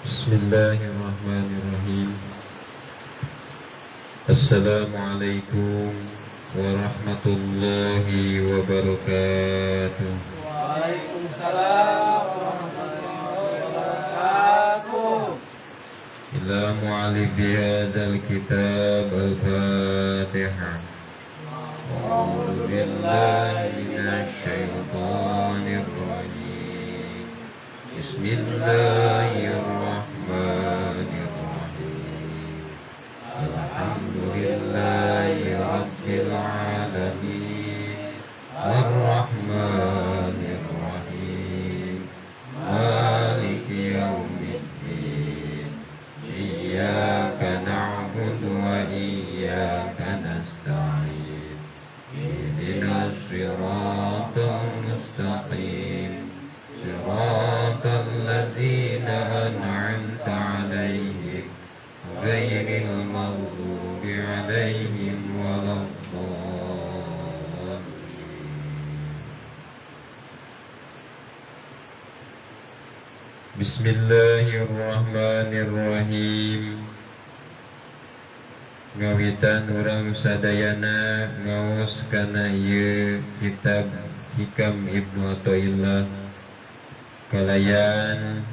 Bismillahirrahmanirrahim. Assalamualaikum warahmatullahi wabarakatuh. Waalaikumsalam warahmatullahi wabarakatuh. Ila mu'alifi hadzal kitab al-Fatihah. A'udzu billahi minasy syaithanir rajim. Bismillahirrahmanirrahim. Alhamdulillahi rabbil alamin. Ar-Rahmanir Rahim. Maliki yaumiddin. Iyyaka na'budu wa iyyaka nasta'in. Ihdinas siratal mustaqim. Siratal ladzina an'amta 'alaihim ghairil maghdubi 'alaihim waladdallin. Bismillahirrahmanirrahim. Ngawitan urang sadayana ngaos kana ieu kitab Hikam Ibnu Athaillah kalayan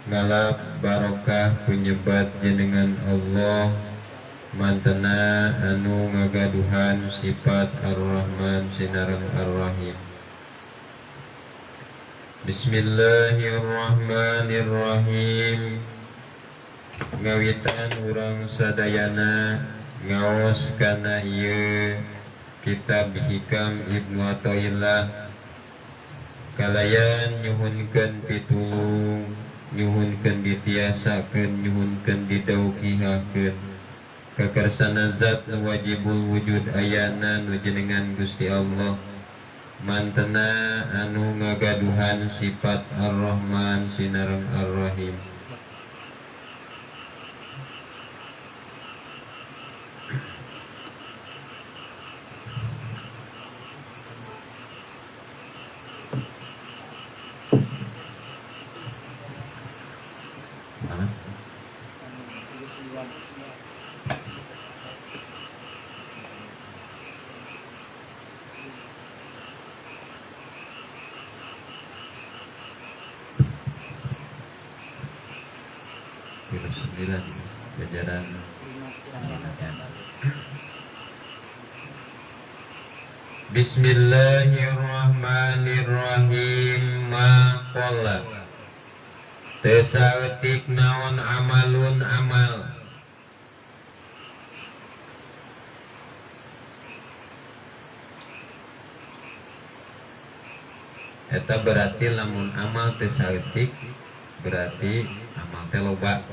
ngalap barokah penyebat jenengan Allah mantena anu ngagaduhan sifat Ar-Rahman sinareng Ar-Rahim. Bismillahirrahmanirrahim. Ngawitan urang sadayana ngaos kana ieu kitab Hikam Ibnu Athaillah kalayan nyuhunkeun pitulung, nyuhunkeun ditiasakeun, nyuhunkeun didauqihakeun kakarsana zat nu wajibul wujud ayana nu jenengan Gusti Allah mantena anu ngagaduhan sifat Ar-Rahman sinareng Ar-Rahim. Jajaran Bismillahirrahmanirrahim. Maqala tesaeutik naon amalun amal. Eta berarti lamun amal tesaeutik berarti amal teh loba.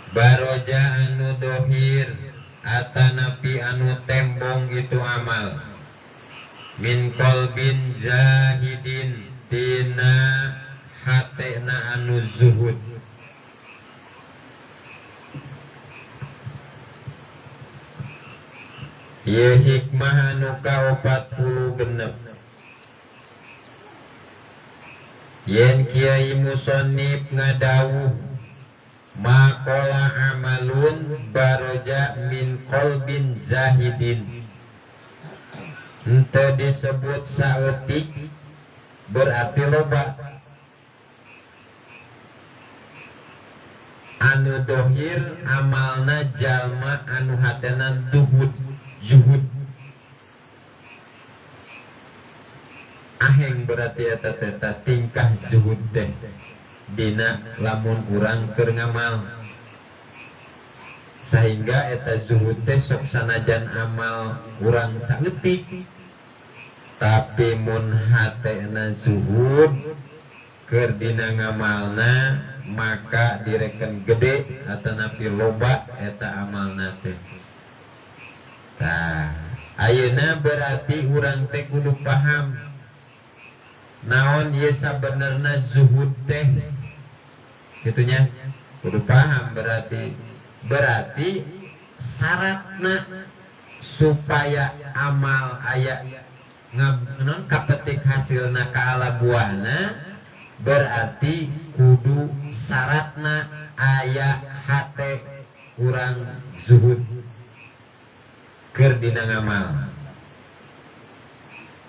Baroja anu dohir atanapi anu tembong itu amal min qalbin zahidin tina hatena anu zuhud. Ieu hikmah anu ka-46. Yen Kiai Musonib ngadawuh maqala amalun baroja min qalbin zahidin, ente disebut saeutik berarti loba. Anu dohir amalna jalma anu hatena zuhud. Aheng berarti eta teh tingkah zuhud teh dina lamun urang keur ngamal, sehingga eta zuhud teh sok sanajan amal urang saeutik tapi mun hatena zuhud keur dina ngamalna maka direken gede atanapi loba eta amalna teh. Tah ayeuna berarti urang teh kudu paham naon ieu sabenerna zuhud teh. Gitunya kudu paham berarti syaratna supaya amal aya non kapetik hasilna ka ala buahna berarti kudu syaratna aya hate urang zuhud keur dina ngamal.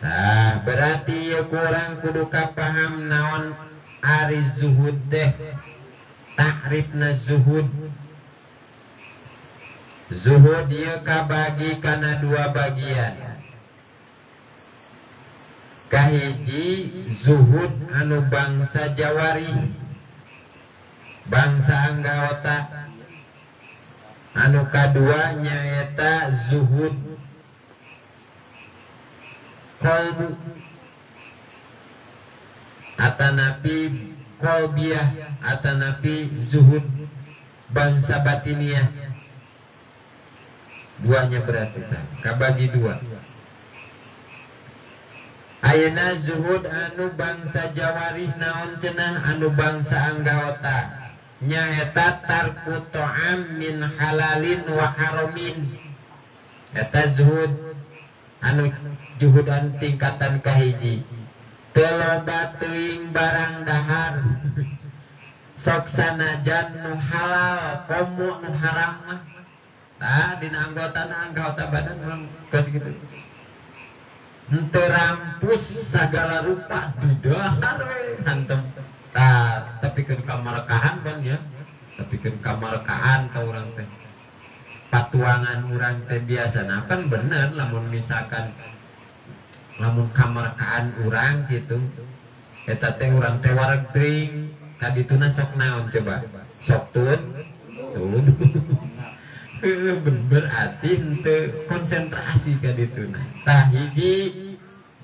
Nah, berarti ya kurang kudu kapaham naon ari zuhud teh. Takrifna zuhud. Zuhud ieu kabagi kana dua bagian. Kahiji zuhud anu bangsa Jawari, bangsa anggota. Anu kadua nyaeta zuhud kolbu atanapi kolbiah atanapi zuhud bangsa batiniah. Duanya berarti kabagi dua. Ayeuna zuhud anu bangsa Jawarih naon cenah anu bangsa anggota nyaeta tarku ta'am min halalin wa haramin. Eta zuhud anu juhudan tingkatan kahiji. Teu loba teuing barang dahar. Sok sanajan nu halal komo nu haram mah. Tah dina anggota badan urang geus kitu. Henteu rampus sagala rupa didahar we hantem. Tah tepikeun kamarekahan pan ya. Tepikeun kamarekahan ka urang teh. Patuangan urang teh biasana kan bener lamun misalkan lamun kamarkaan urang gitu eta teh urang teh wareg teuing kadituna sok naon coba sok tun berarti henteu konsentrasi kadituna. Tah hiji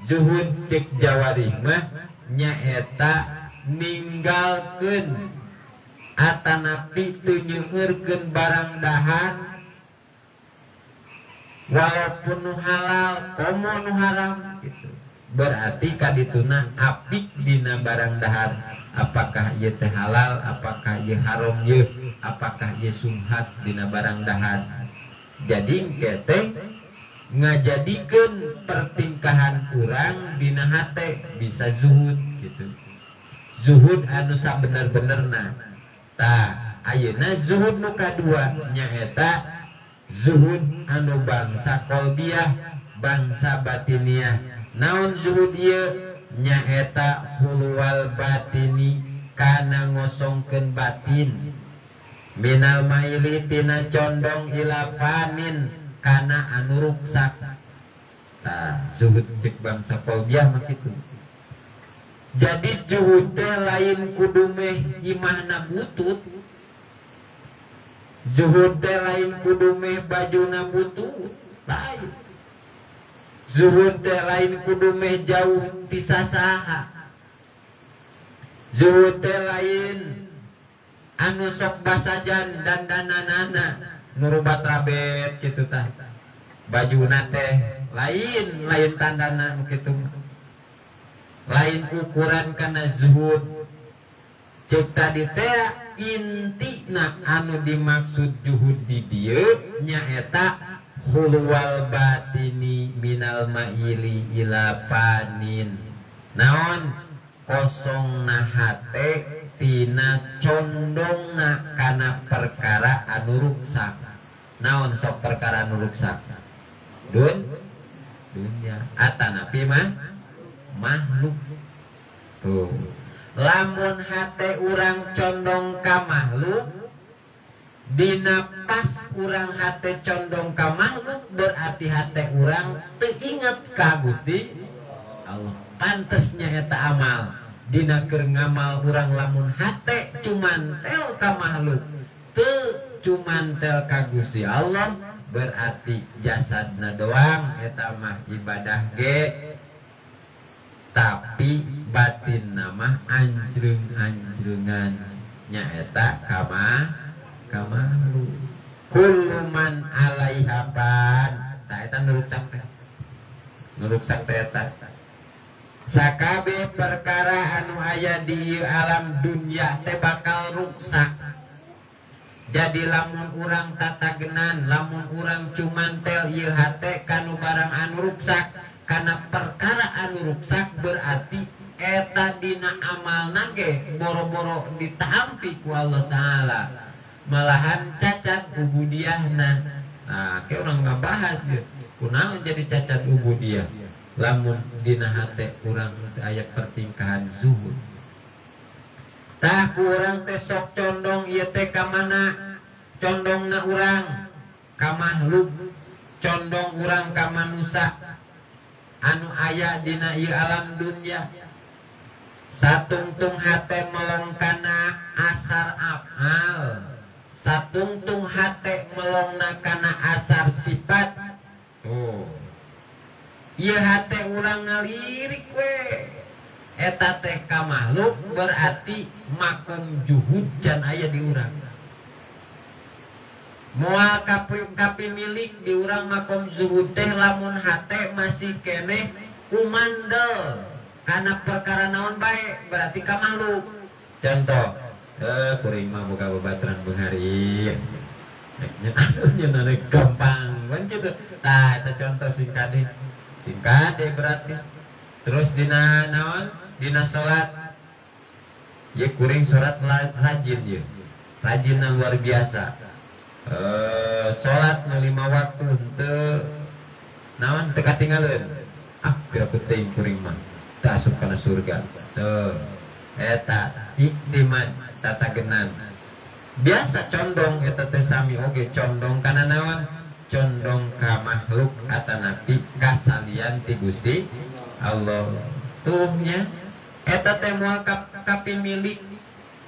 zuhud cek Jawari mah nyaeta ninggalkeun atanapi teu nyeungeurkeun barang dahar walaupun nu halal komo nu haram gitu. Berarti kadituna apik dina barang dahar. Apakah ieu teh halal, apakah ieu haram ieu, apakah ieu sumhat dina barang dahar. Jadi engke teh ngajadikeun pertingkahan urang dina hate bisa zuhud gitu. Zuhud anu sabener-benerna. Tah ayeuna zuhud nu kadua nyaeta zuhud anu bangsa kolbiah bangsa batiniah. Naon zuhud ieu nyaeta hulwal batini kana ngosongkeun batin minal maili tina condong ila fanin kana anu ruksak. Tah zuhud cek bangsa kolbiah mah kitu. Jadi zuhud teh lain kudu meh imahna butut. Zuhud teh lain kudu meh bajuna butut. Lain. Zuhud teh lain kudu meh jauh ti sasaha. Zuhud teh lain anu sok basajan dandananana nurubat rabet kitu tah. Bajuna teh lain tandana kitu. Lain ukuran kana zuhud. Cek tadi teh intina anu dimaksud zuhud di dieu nyaeta hulwal batini minal maili ila panin. Naon kosongna hate tina condongna kana perkara anu ruksak. Naon sok perkara anu ruksak? Dunya atanapi mah makhluk. Tuh. Lamun hate urang condong ka makhluk dina pas urang hate condong ka makhluk berarti hate urang teu inget ka Gusti Allah. Pantesnya eta amal dina keur ngamal urang lamun hate cumantel ka makhluk teu cumantel ka Gusti Allah berarti jasadna doang eta mah ibadah ge tapi batin nama anjreng-anjrengan nyaeta kamalu kuluman alaiha pan. Tah eta nuruksak teh eta sakabe perkara anu aya di alam dunya teh bakal ruksak. Jadi lamun urang tatagenan, lamun urang cumantel ieu hate kanu barang anu ruksak, kana perkara anu ruksak berarti eta dina amal nage boro-boro ditampi ku Allah Ta'ala, malahan cacat ubudiyahna. Nah, kayak orang ngabahas ya, kunaon jadi cacat ubudiyah lamun dina hate urang aya pertingkahan zuhud. Tah urang teh sok condong ieu teh ka mana? Condongna urang ka makhluk, condong urang ka manusia anu aya dina ieu alam dunya. Satungtung hate melong kana asar afal, satungtung hate melongna kana asar sifat. Tuh, ieu hate urang ngalirik we eta teh ka makhluk, berarti makom juhud can aya di urang. Moal kapimilik di urang makom juhud teh lamun hate masih keneh kumandel karena perkara naon bae, berarti ka makhluk. Contoh, kuring mah boga babaturan beunghari. Nya nana gampang kan gitu. Tah eta contoh singkat deh berarti. Terus dina naon? Dina salat. Ye kuring salat rajin ye. Rajinna luar biasa. Salat nu 5 waktu henteu naon teu katinggalieun. Pira penting kuring mah. Asup kana surga. Tuh, eta iktimat tatagenan. Biasa condong eta teh sami oge condong kana naon? Condong ka makhluk atanapi kasalian ti Gusti Allah. Tuh nya eta teh moal kapimilik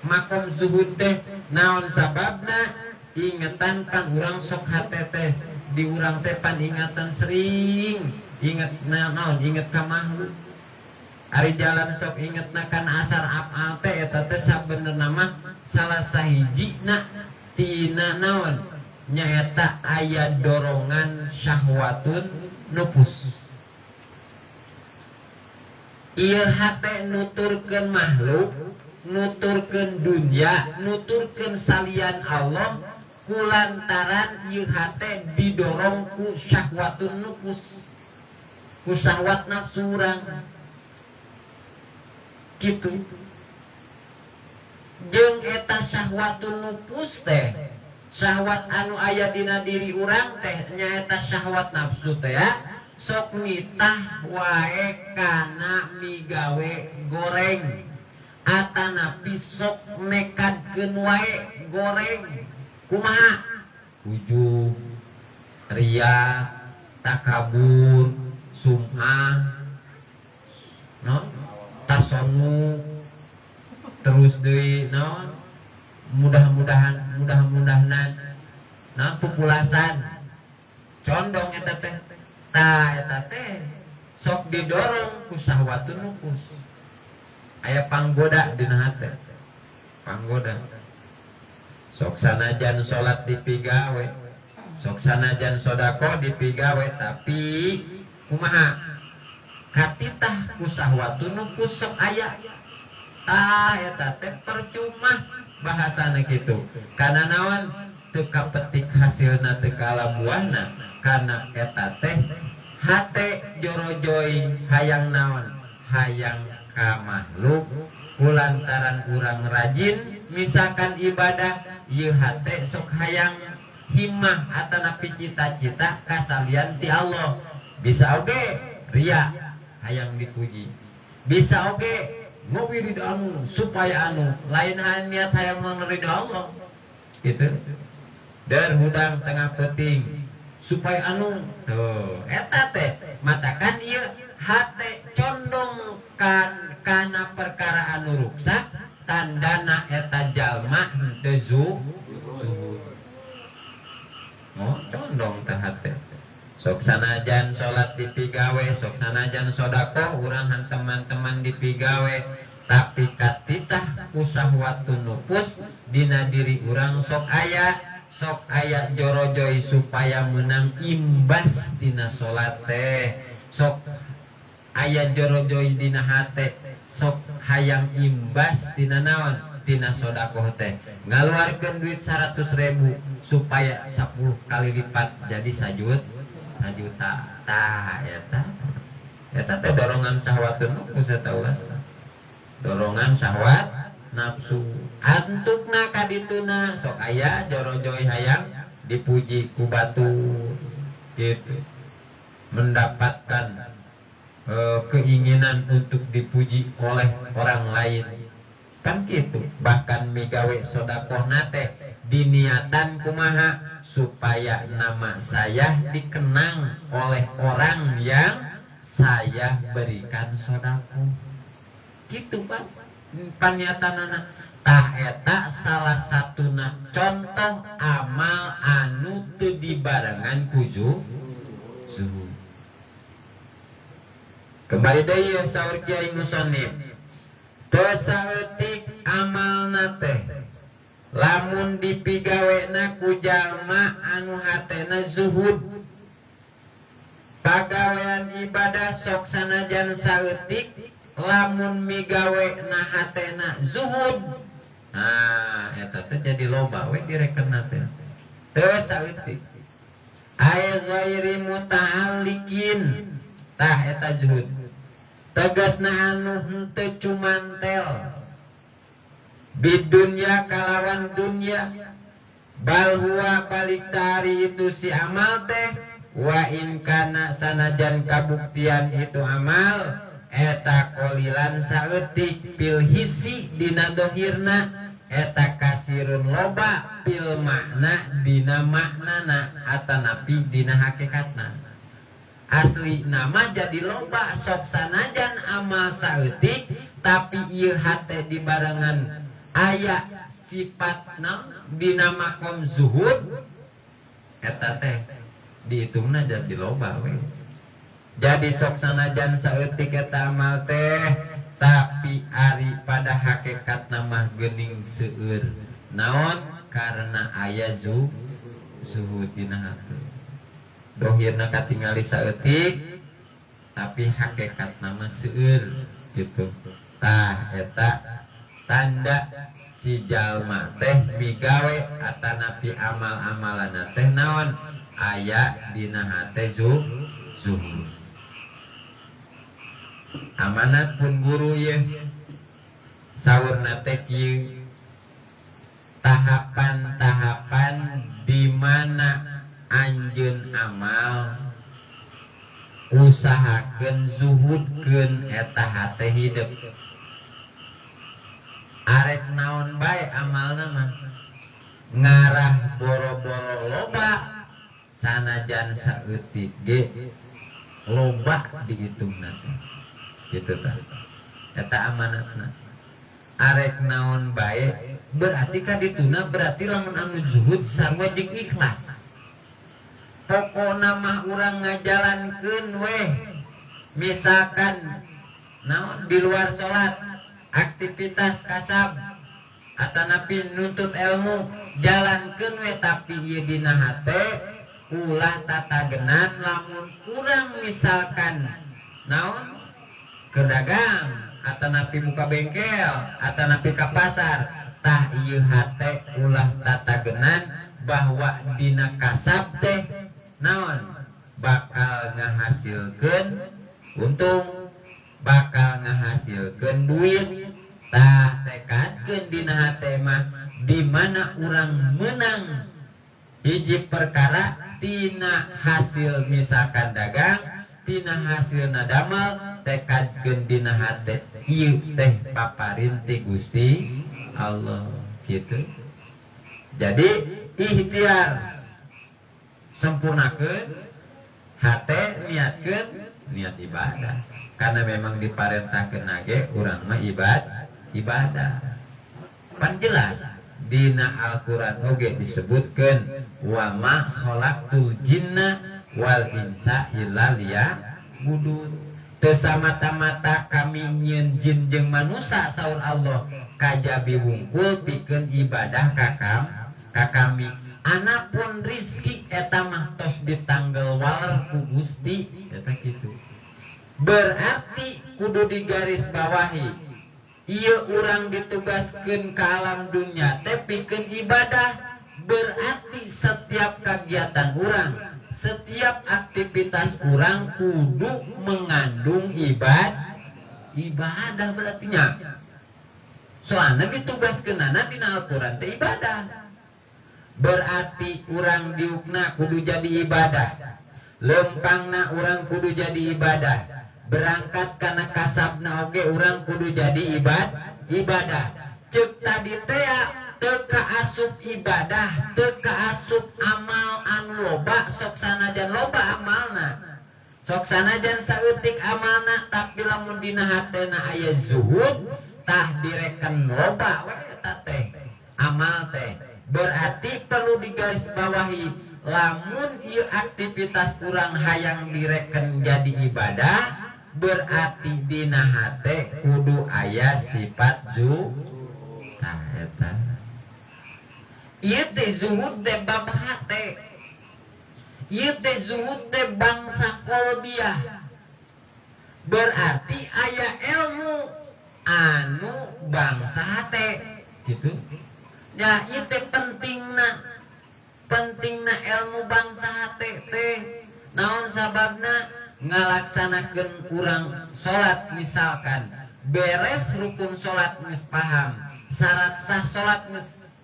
makom zuhud teh naon sababna? Ingetan kan urang sok hate teh di urang teh pan ingatan sering inget naon inget ka makhluk. Ari jalan sok ingetna kana asar afal teh eta teh sabenerna mah salah sahijina tina naon nyaeta aya dorongan syahwatun nufus. Ieu hate nuturkeun makhluk, nuturkeun dunya, nuturkeun salian Allah kulantaran ieu hate didorong ku syahwatun nufus, ku syahwat nafsu urang. Gitu jeung eta syahwatun nufus teh syahwat anu aya dina diri urang teh nyaeta syahwat nafsu teh ya sok nitah wae kana migawe goreng atanapi sok nekadkeun wae goreng kumaha ujug ria takabur sum'ah no tasonu terus deui naon mudah-mudahan nah populasan condong eta teh tah eta teh sok didorong ku syahwatun nufus. Aya panggoda dina hate, panggoda sok sanajan salat dipigawe, sok sanajan sedekah dipigawe, tapi kumaha katitah ku syahwatun nufus sok aya. Tah eta teh percuma bahasana kitu. Kana naon teu kapetik hasilna teu kalah buahna. Kana eta teh hate jorojoy hayang naon? Hayang ka makhluk kulantaran urang rajin misalkan ibadah ieu hate sok hayang himmah atanapi cita-cita kasalian ti Allah. Bisa oge ria hayang dipuji. Bisa oge ngopi ridho anu supaya anu lain niat hayang ridho Allah gitu. Dan hudang tengah peting supaya anu tuh eta teh matakan ieu hate condong kana perkara anu ruksak tandana eta jalma teu zuhud. Oh condong teh hate sok sanajan salat dipigawe, sok sanajan sedekah urang han teman-teman dipigawe, tapi katitah ku syahwatun nufus dina diri urang sok aya jorojoy supaya menang imbas dina salat teh, sok aya jorojoy dina hate sok hayang imbas dina naon dina sedekah teh ngaluarkeun duit 100.000 supaya 10 kali lipat jadi 1 juta. Tah eta teh dorongan syahwatun nufus eta ulasna. dorongan syahwat nafsu. Antukna kadituna sok aya jorojoy hayang dipuji ku batur gitu, mendapatkan keinginan untuk dipuji oleh orang lain kan gitu. Bahkan migawe sodakoh nate diniatan kumaha supaya nama saya dikenang oleh orang yang saya berikan sodakoh gitu Pak. Paniatanana tah eta salah satuna contoh amal anu teu dibarengan ku zuhud. Kembali deui saur Kiai Musonib, teu saeutik amalna teh lamun dipigawena ku jalma anu hatena zuhud. Pagawean ibadah sok sanajan saeutik lamun migawena hatena zuhud, nah eta teh jadi loba we direkenna teh. Teu saeutik ay ghairi muta'alliqin, tah eta zuhud tegasna anu henteu cumantel bidunya kalawan dunya, bal huwa balik dari itu si amal teh wa in kana sanajan kabuktian itu amal eta kolilan saeutik pil hisi dina dohirna, eta kasirun loba pil makna dina maknana atanapi dina hakikatna. Asli nama jadi loba sok sanajan amal saeutik tapi ieu hate dibarengan aya sifatna dina makom zuhud, eta teh dihitungna jadi loba we. Jadi sok sanajan saeutik eta amal teh tapi ari pada hakikat nama geuning seueur. Naon? Karena aya zuhud dina hate. Dohirna katingali saeutik tapi hakikat nama seueur gitu. Tah eta tanda si jalma teh migawe atanapi amal-amalana teh naon? Aya dina hate zuhud. Amanat pun guru ye saurna teh kieu, tahapan-tahapan di mana anjeun amal usahakeun zuhudkeun eta hate hidup. Arek naon bae amalna mah ngarah boro-boro loba sanajan saeutik ge loba dihitungna gitu tah. Eta amanatna. Arek naon bae berarti kadituna berarti lamun anu zuhud sarua jeung ikhlas. Pokona mah urang ngajalankeun weh, misalkan naon di luar salat aktivitas kasab atanapi nuntut ilmu jalankeun we, tapi ieu dina hate ulah tatagenan lamun urang misalkan naon ke dagang atanapi muka bengkel atanapi ka pasar, tah ieu hate ulah tatagenan bahwa dina kasab teh naon bakal ngahasilkeun untung, bakal ngahasilkeun duit. Tah tekadkeun dina hate mah di mana urang menang hiji perkara tina hasil misalkan dagang, tina hasilna damal, tekadkeun dina hate ieu teh paparin ti Gusti Allah gitu. Jadi ikhtiar sempurnakeun hate, niatkeun niat ibadah, karena memang diparentahkeun nage urang mah ibadah. Pan jelas dina Al-Qur'an oge disebutkeun wa ma khalaqtul jinna wal insa illa liya'budun. Teu samata-mata kami nyieun jin jeung manusia saur Allah kajabi wungkul pikeun ibadah ka kami. Anapun rizki eta mah tos ditanggal waler ku Gusti eta kitu. Berarti kudu digaris bawahi ieu urang ditugaskeun ka alam dunya teh pikeun ibadah. Berarti setiap kegiatan urang, setiap aktivitas urang kudu mengandung ibadah berarti nya. soalnya ditugaskeunana dina Al-Quran teh ibadah. Berarti urang diukna kudu jadi ibadah, lempangna urang kudu jadi ibadah, berangkat kana kasabna oge urang kudu jadi ibadah. Cek tadi teh teu kaasup ibadah, teu kaasup amal anu loba, sok sanajan loba amalna, sok sanajan saeutik amalna, tapi lamun dina hatena aya zuhud tah direken loba we eta teh amal teh. Berarti perlu digarisbawahi, lamun ieu aktivitas urang hayang direken jadi ibadah, berarti dina hate kudu aya sifat zuhud. Tah eta ieu teh zuhud teh bab hate, ieu teh zuhud teh bangsa qalbiyah. Berarti aya ilmu anu bangsa hate gitu. Ya ieu teh pentingna ilmu bangsa hate teh. Naon sababna? Ngalaksanakeun urang salat misalkan beres rukun salat geus paham, syarat sah salat geus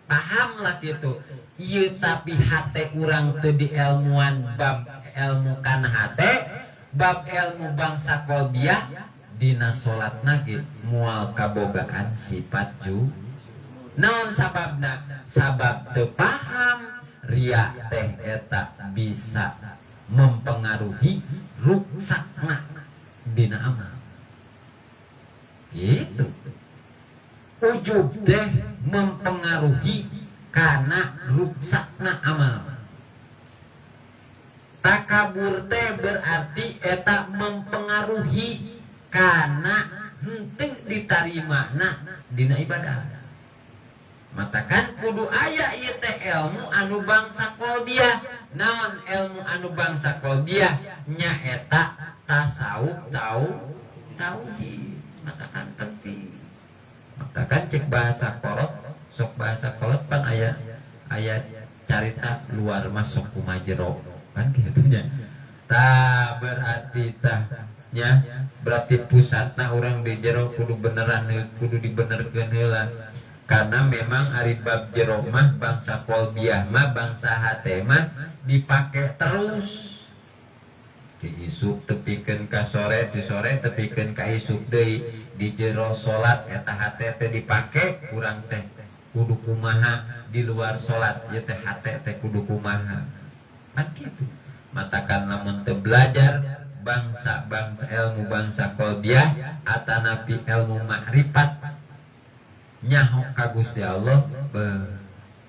paham lah gitu. Ieu tapi hate urang teu diilmuan bab ilmu kana hate, bab ilmu bangsa qalbiyah dina salatna ge moal kabogaan sifat ju. Naon sababna? Sabab teu paham ria teh eta bisa mempengaruhi ruksakna dina amal. Gitu. Ujub teh mempengaruhi kana ruksakna amal. Takabur teh berarti eta mempengaruhi kana henteu ditarimana dina ibadah. Matakan kudu aya ieu teh ilmu anu bangsa qalbiyah. Naon ilmu anu bangsa qalbiyah? Nyaeta tasawuf tauhid. Matakan penting. Matakan cek bahasa kolot, sok bahasa kolot pan aya carita luar masuk kumajero kan kitu nya. Tah berarti tah nya berarti pusatna urang di jero kudu beneran, kudu dibenerkeun heula. Karena memang ari bab jero mah bangsa qalbiyah mah bangsa hate mah dipake terus. Di isuk tepikeun ka sore, di sore tepikeun ka isuk deui. Di jero salat eta hate teh dipake, urang teh kudu kumaha di luar salat ieu teh hate teh kudu kumaha. Kan kitu. Matakan lamun teu belajar bangsa ilmu bangsa qalbiyah atanapi ilmu makrifat nyaho ka Gusti Allah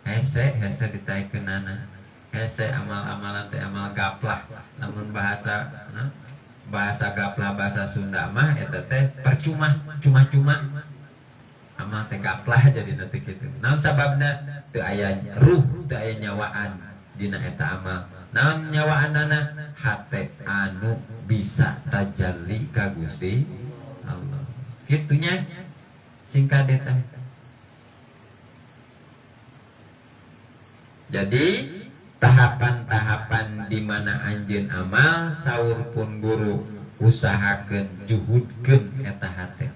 hese ditaikeunana hese amal-amalan teh amal gaplah. Namun bahasa gaplah bahasa Sunda mah eta teh percuma cuma amal teh gaplah jadi nanti kitu. Naon sababna? Teu aya ruh, teu aya nyawaan dina eta amal. Naon nyawaanana? Hate anu bisa tajalli ka Gusti Allah. Kitunya singkat eta. Jadi tahapan-tahapan di mana anjeun amal saur pun guru usahakeun juhudkeun eta hate.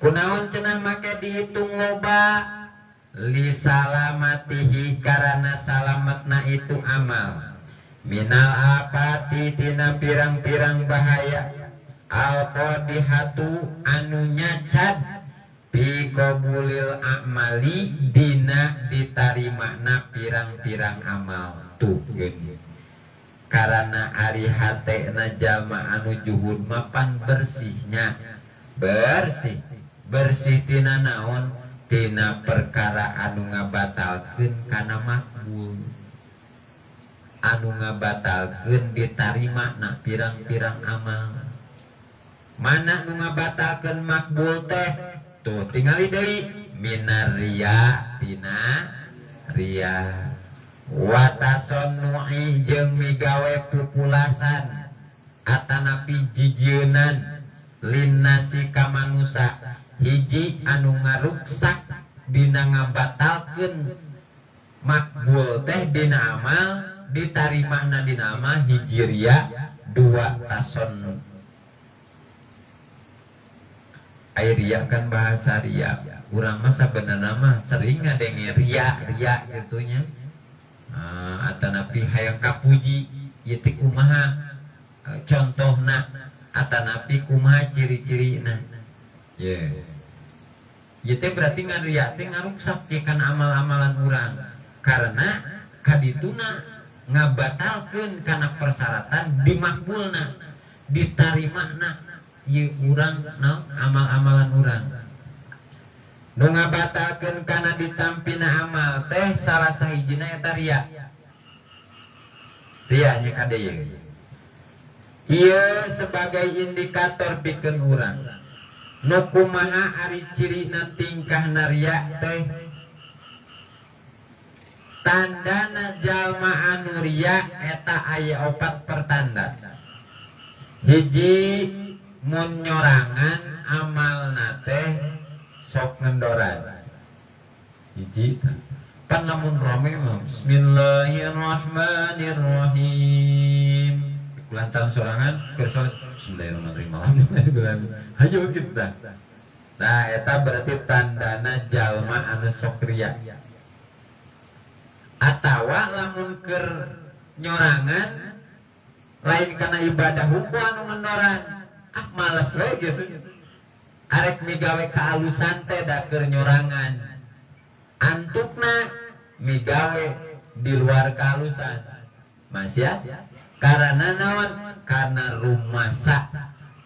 Kunaon cenah make dihitung loba? Li salamatihi karana salamatna itu amal. Minal apati tina pirang-pirang bahaya. Al-qadihatu anu nyacad bi qabulil a'mali dina ditarimana pirang-pirang amal. Tuh geuning. Karena ari hatena jalma anu juhud mapan bersihnya. Bersih tina naon? Tina perkara anu ngabatalkeun kana makbul. Anu ngabatalkeun ditarimana pirang-pirang amal. Mana nu ngabatalkeun makbul teh? Tuh tingali deui minaria tina ria. Watasonnu'i jeung migawe pupulasan atanapi jijieunan linnasi ka manusa. Hiji anu ngaruksak dina ngabatalkeun makbul teh dina amal ditarimana dina amal hiji ria, dua tason. Air ria kan bahasa ria. Urang mah sebenarnya mah sering ngadenge ria gitunya. Atanapi hayang kapuji ieu teh kumaha contohna atanapi kumaha ciri-cirina. Ye. Ieu teh berarti ngaria teh ngaruksak kan amal-amalan urang. Karena kadituna ngabatalkeun kana persyaratan dimakbulna, ditarimana ieu urang amal-amalan urang. Nu ngabatalkeun kana ditampina amal teh salah sahijina eta ria. Ria nya kadeu. Ieu sebagai indikator pikeun urang. Nu kumaha ari cirina tingkahna ria teh tandana jalma anu ria eta aya 4 pertanda. Hiji mun nyorangan amalna teh sok ngendoran. Hiji kan lamun rame mah bismillahirrahmanirrahim. Lantaran sorangan keur bismillahirrahmanirrahim. Hayu kita. Nah eta berarti tandana jalma anu sok ria. Atawa lamun keur nyorangan lain kana ibadah hukum anu ngendoran. Males we gitu. Arek migawe kaalusan teh da keur nyorangan. Antukna migawe di luar kaalusan. Mas ya? Karena naon? Karena rumasa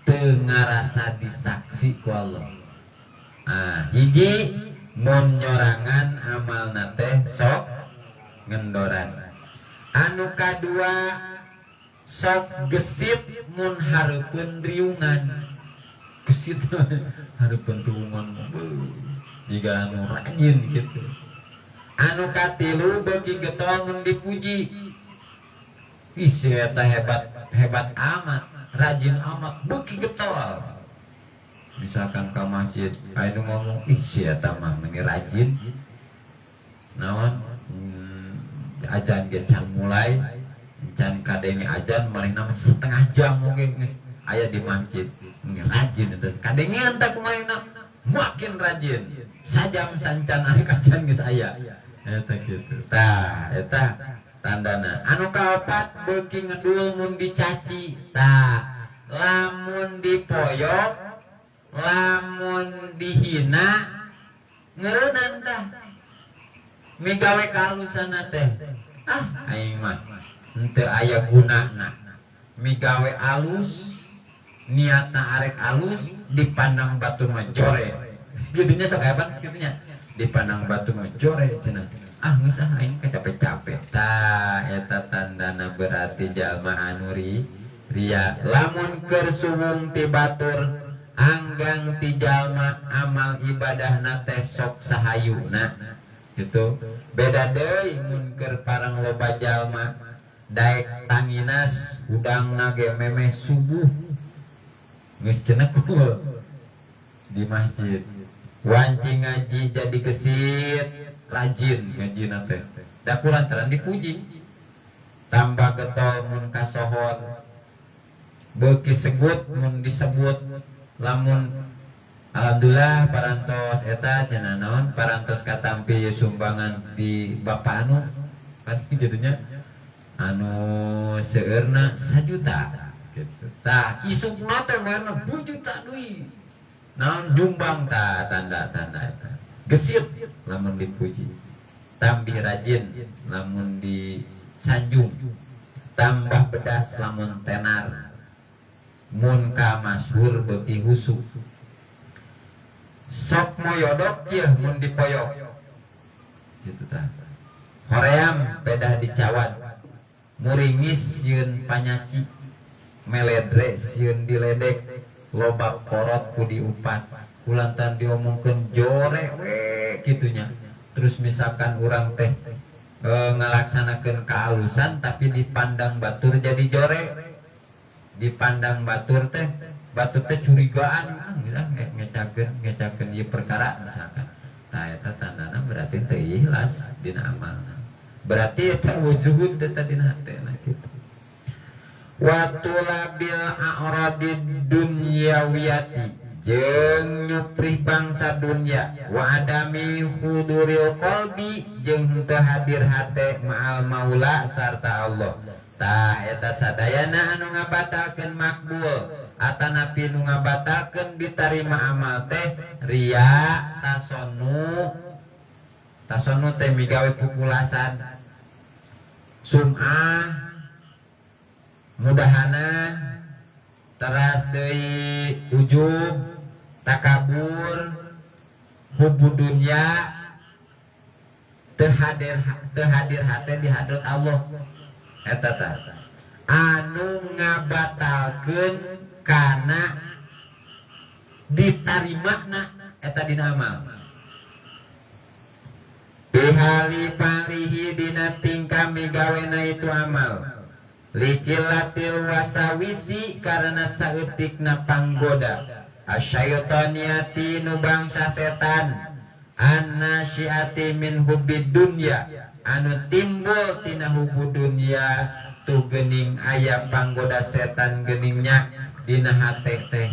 teu ngarasa disaksi ku Allah. Hiji mun nyorangan amalna teh sok ngendoran. Anu kadua sok gesit mun hareupeun riungan. Gesit hareupeun riungan jiga anu rajin gitu. Anu katilu beuki getol mun dipuji. Ih si eta hebat amat, rajin amat beuki getol. Misalkan ka masjid anu ngomong ih si eta mah meni rajin. Naon? Ajan ge can mulai can kadenge ajan marina setengah jam mungkin aya di masjid rajin itu kadenge entah kumaha makin rajin sajam sancan ari kacan geus aya eta kitu tah eta tandana. Anu kaopat beuki ngedul mun dicaci tah lamun dipoyok lamun dihina ngeureunan tah migawe kahalusana teh aing mah henteu aya gunana migawe alus niatna arek alus dipandang batu mah jore kidunya sok hebat kidunya dipandang batu mah jore cenah geus aing capek-capek tah eta tandana berarti jalma anu ria. Lamun keur suwung ti batur anggang ti jalma amal ibadahna teh sok sahayuna gitu. Beda deui mun keur parang loba jalma daek tanginas udangna ge memeh subuh geus cenah di masjid. Wanci ngaji jadi gesit rajin ngajina teh. Da kulantaran dipuji. Tambah getol mun kasohor. Beuki segut mun disebut lamun alhamdulillah parantos eta cenah naon parantos katampi sumbangan di Bapak anu pasti jadinya anu seueurna 1 juta gitu. Tah isukna teh mana 2 juta deui. Naon jumbang tah tanda-tanda eta. Gesit lamun dipuji. Tambih rajin lamun disanjung. Tambah bedas lamun tenar. Mun ka masyhur beuki husuk. Sok moyodok ieu mun dipoyok. Gitu tah. Hoream pedah dicawat. Muringis sieun panyaci. Meledre sieun diledek. Loba korot ku diupat. Kulantan diomongkeun jore we kitunya. Terus misalkan urang teh ngalaksanakeun kehalusan tapi dipandang batur jadi jore. Dipandang batur teh curigaan ngecakeun ieu perkara misalkan. Nah eta tandana berarti teu ikhlas dina amalna. Berarti eta wujud eta dina hatena kitu. Wa tulabil a'radid dunyawiyati jeung nyuprih bangsa dunya wa adami huduril qalbi jeung teu hadir hate ma'al maula sarta Allah. Tah eta sadayana anu ngabatalkeun makbul atanapi nu ngabatalkeun ditarima amal teh ria, tasonu teh migawe pupulasan, sum'ah, mudahana, teras deui ujub, takabur, hubbu dunya, teu hadir hate di hadrat Allah. Eta tah anu ngabatalkeun kana ditarimana eta dina amal. Bihali palihi dina tingkah migawena itu amal. Likilatil wasawisi karena saeutikna panggoda. Asyaitoniyati nu bangsa setan. Annasyiati min hubbid dunya. Anu timbul tina hubbu dunya tu geuning aya panggoda setan geuningnya dina hate teh.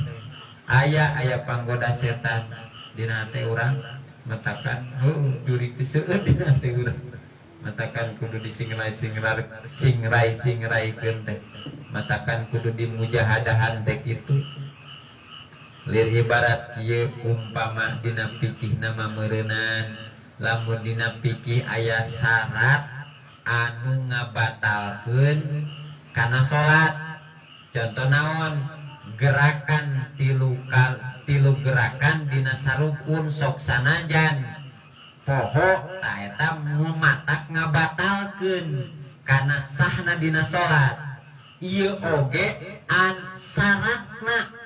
Aya panggoda setan dina hate urang matakan juri keseueut dina hate urang. Matakan kudu disingrai-singraikeun teh. Matakan kudu dimujahadahan teh kitu. Lir ibarat ieu umpama dina pikih nama meureunnan. Lamun dina pikih aya syarat anu ngabatalkeun kana salat. Contoh naon? Gerakan tilu gerakan dina sarukun sok sanajan poho ta eta mumatak ngabatalkeun kana sahna dina salat. Ieu oge an syaratna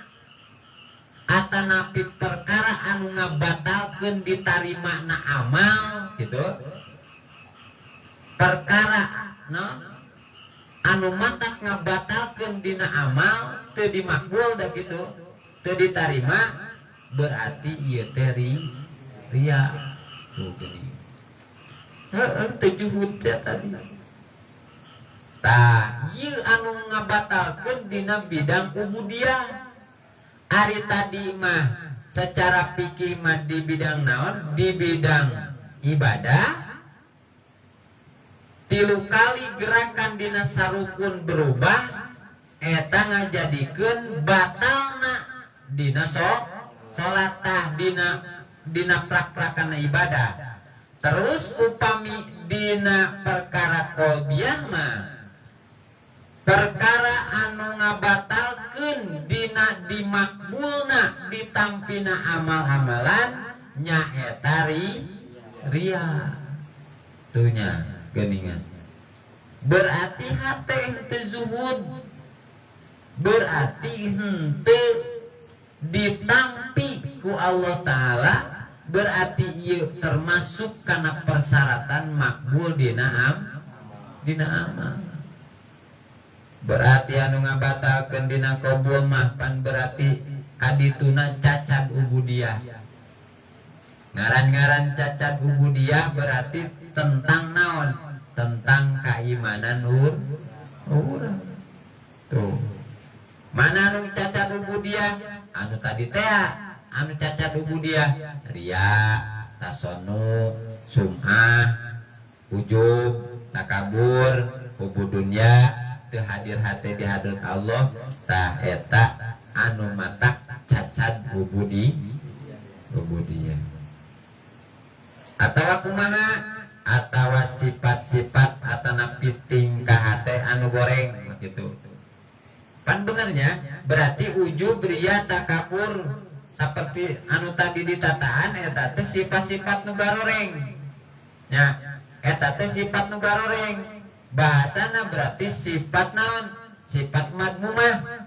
atanapi perkara anu ngabatalkeun ditarimana amal gitu. Perkara anu matak ngabatalkeun dina amal teu dimakbul da kitu, teu ditarima, berarti ieu teh ria. Tuh geuning. Teu juhud teh tadi. Tah, ieu anu ngabatalkeun dina bidang ubudiyah. Ari tadi mah secara fikih mah di bidang naon? Di bidang ibadah. 3 kali gerakan dina sarukun berubah eta ngajadikeun batalna dina salat tah dina prak-prakana ibadah. Terus upami dina perkara qalbiyah mah perkara anu ngabatalkeun dina dimakbulna ditampina amal-amalan nyaeta ria. Tunya geuningan. Berarti hate henteu zuhud. Berarti henteu ditampi ku Allah Ta'ala. Berarti ieu termasuk kana persyaratan makbul dina amal. Berarti anu ngabatalkeun dina qabul mah pan berarti kadituna cacat ubudiyah. Ngaran-ngaran cacat ubudiyah berarti tentang naon? Tentang keimanan urang. Tuh. Mana anu cacat ubudiyah? Anu tadi teh anu cacat ubudiyah ria, tasonu, sum'ah, ujub, takabur, hubbu dunya, teu hadir hate di hadrat Allah. Tah eta anu matak cacat ubudiyah. Atawa kumaha? Atawa sifat-sifat atanapi tingkah hate anu goreng gitu. Pan benernya berarti ujub, ria, takabur seperti anu tadi ditataan eta teh sifat-sifat nu garoreng. Nya, eta teh sifat nu garoreng. Bahasana berarti sifat naon? Sifat madmumah.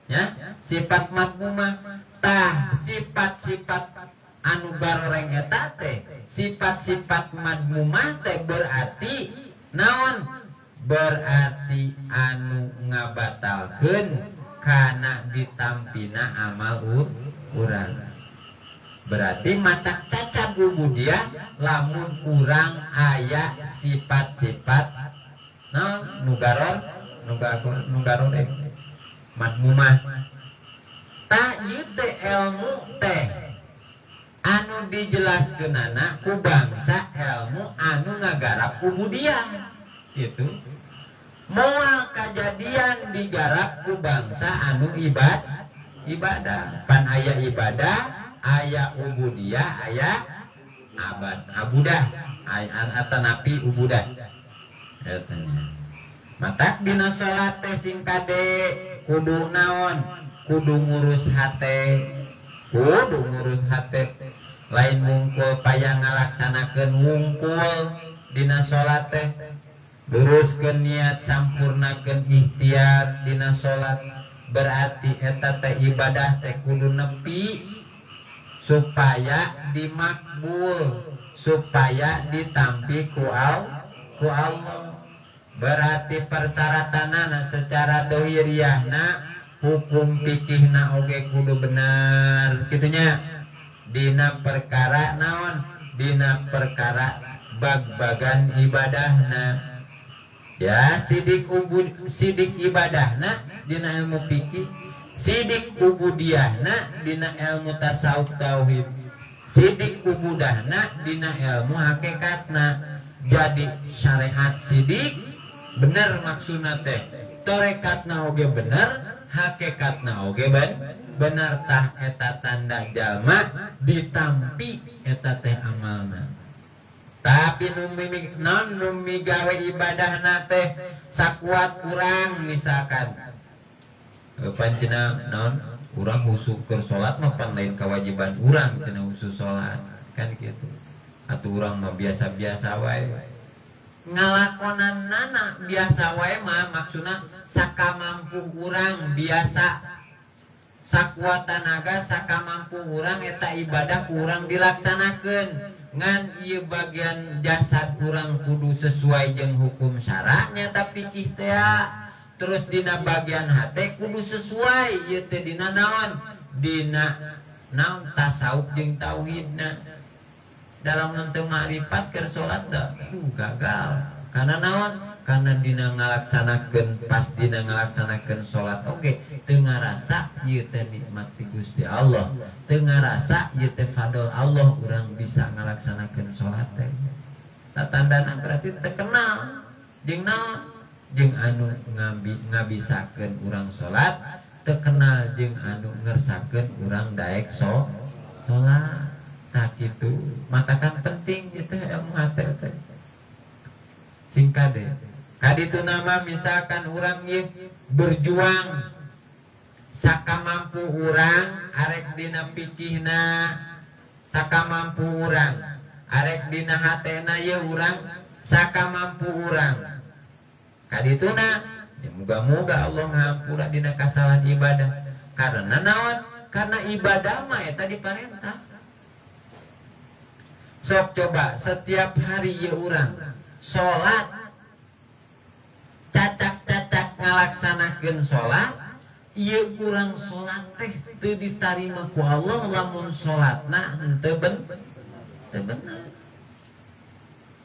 Ya, sifat madmumah. Tah sifat-sifat anu garoreng eta teh sifat-sifat madmumah teh berarti naon? Berarti anu ngabatalkeun kana ditampina amal urang. Berarti matak cacat ubudiyah lamun urang aya sifat-sifat nu garoreng madmumah. tak ieu teh ilmu teh anu dijelaskeunana ku bangsa ilmu anu ngagarap ubudiyah gitu. Moal kajadian digarap ku bangsa anu ibadah. Pan aya ibadah, aya ubudiyah, aya abudah, aya atanapi ubudah. Katanya. Matak dina salat teh sing kade kudu naon? Kudu ngurus hate. Kudu ngurus hate. Lain wungkul payah ngalaksanakeun wungkul dina salat teh. Luruskeun niat, sampurnakeun ikhtiar dina salat. Berarti eta teh ibadah teh kudu nepi supaya dimakbul, supaya ditampi ku Allah. Berarti persyaratanana secara dohiriyahna hukum fikihna oge kudu bener kitunya. Dina perkara naon? Dina perkara bag-bagan ibadahna. Ya, sidik ibadahna dina ilmu fikih, sidik ubudiyahna dina ilmu tasawuf tauhid, sidik ubudahna dina ilmu hakikatna. Jadi syariat sidik bener maksudna teh, torekatna oge bener, hakikatna oge bener. Tah eta tanda jalma ditampi eta teh amalna. Tapi numi gawe ibadahna teh sakuat urang misalkan pancina non urang husuk keur salat mah pan lain kewajiban urang cenah husuk salat kan gitu. Atuh urang mah biasa-biasa wae ngalakonannana biasa wae mah maksudna sakamampu urang biasa sakuat tenaga sakamampu urang eta ibadah urang dilaksanakeun. Ngan ieu bagian jasad kurang kudu sesuai jeung hukum syaraknya tapi fikih teh terus dina bagian hate kudu sesuai ieu teh dina naon? Dina naon tasawuf jeung tauhidna. Dalam teu ma'rifat keur salat da gagal. Karena naon? Karena dina ngalaksanakeun pas dina ngalaksanakeun salat oge teu ngarasa ieu teh nikmat ti Gusti Allah. Teu ngarasa ieu teh fadl Allah urang bisa ngalaksanakeun salat teh. Tatandana berarti teu kenal jeung naon? Jeung anu ngabisakeun urang salat, teu kenal jeung anu ngersakeun urang daek salat. Tah kitu, matakan penting ieu teh ilmu hate teh. Singkat deh. Kaditu nama misalkan urang ieu berjuang sakamampu urang arek dina fikihna, sakamampu urang arek dina hatena ieu urang sakamampu urang. Kadituna ya muga-muga Allah ngahampura dina kasalahan ibadah. Karena naon? Karena ibadah mah eta diparentah. Sok coba setiap hari ieu urang salat cacak-cacak ngalaksanakeun salat, ieu urang salat teh teu ditarima ku Allah lamun salatna henteu bener.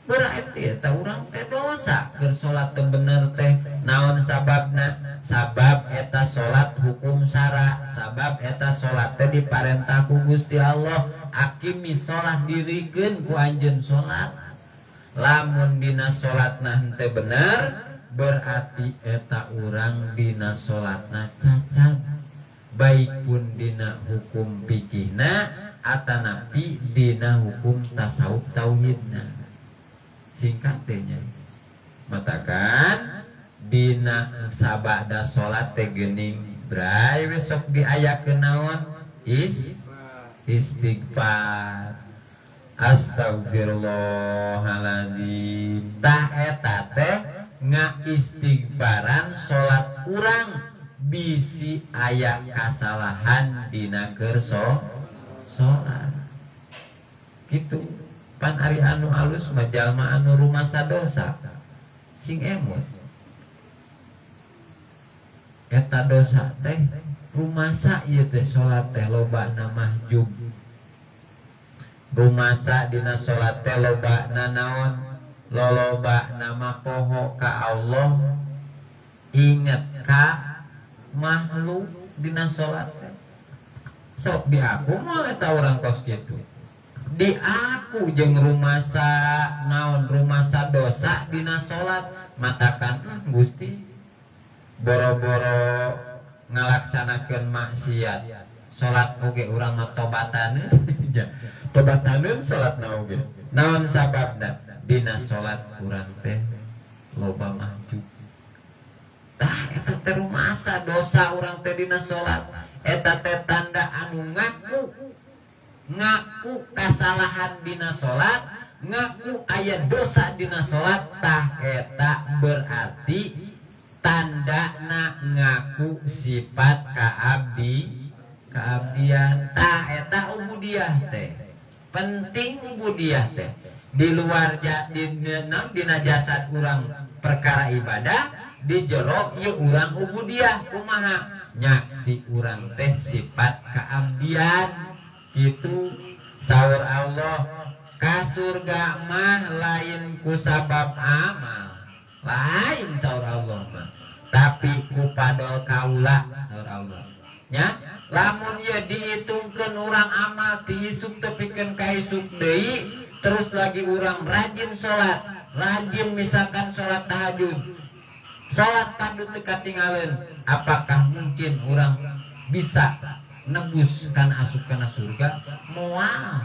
Berarti eta urang teh dosa keur salat teu bener teh. Naon sababna? Sabab eta salat hukum syara, sabab eta salat teh diparentah ku Gusti Allah. Akimi salat dirikeun ku anjeun salat. Lamun dina salatna henteu bener, berarti eta urang dina salatna cacat. Baik pun dina hukum fikihna atanapi dina hukum tasawuf tauhidna. Singkat tehnya. Matakan dina sabada salat teh geuning bray besok diayakeun naon? Istighfar. Astagfirullahaladzim. Tah eta teh ngaistighfaran salat urang bisi aya kasalahan dina keur salat. Kitu. Pan ari anu alus mah jalma anu rumasa dosa sing emut. Eta dosa teh rumasa ieu teh salat teh lobana mahjub. Rumasa dina salat teh lobana naon? Lolobana mapoho ka Allah. Ingat ka makhluk dina salat teh. sok di aku mau eta urang kos kitu. Di aku jeung rumasa naon rumasa dosa dina salat matakan Gusti boro-boro ngalaksanakeun maksiat salat oge urang mah tobataneun tobataneun salatna oge naon sababna dina salat urang teh loba maju tah eta teh rumasa dosa urang teh dina salat eta teh tanda anu ngaku kasalahan dina salat ngaku aya dosa dina salat tah eta berarti tandana ngaku sifat kaabdian tah eta ubudiyah teh penting ubudiyah teh di luar dina jasad urang perkara ibadah di jero ieu urang ubudiyah kumaha nya si urang teh sifat kaabdian itu saur Allah ka surga mah lain ku sabab amal lain saur Allah mah tapi ku padol kaula saur Allah nya lamun ye dihitungkeun urang amal ti isuk tepikeun ka isuk deui terus lagi urang rajin salat rajin misalkan salat tahajud salat padut teu katinggalin apakah mungkin urang bisa nebus kana asup kana surga moal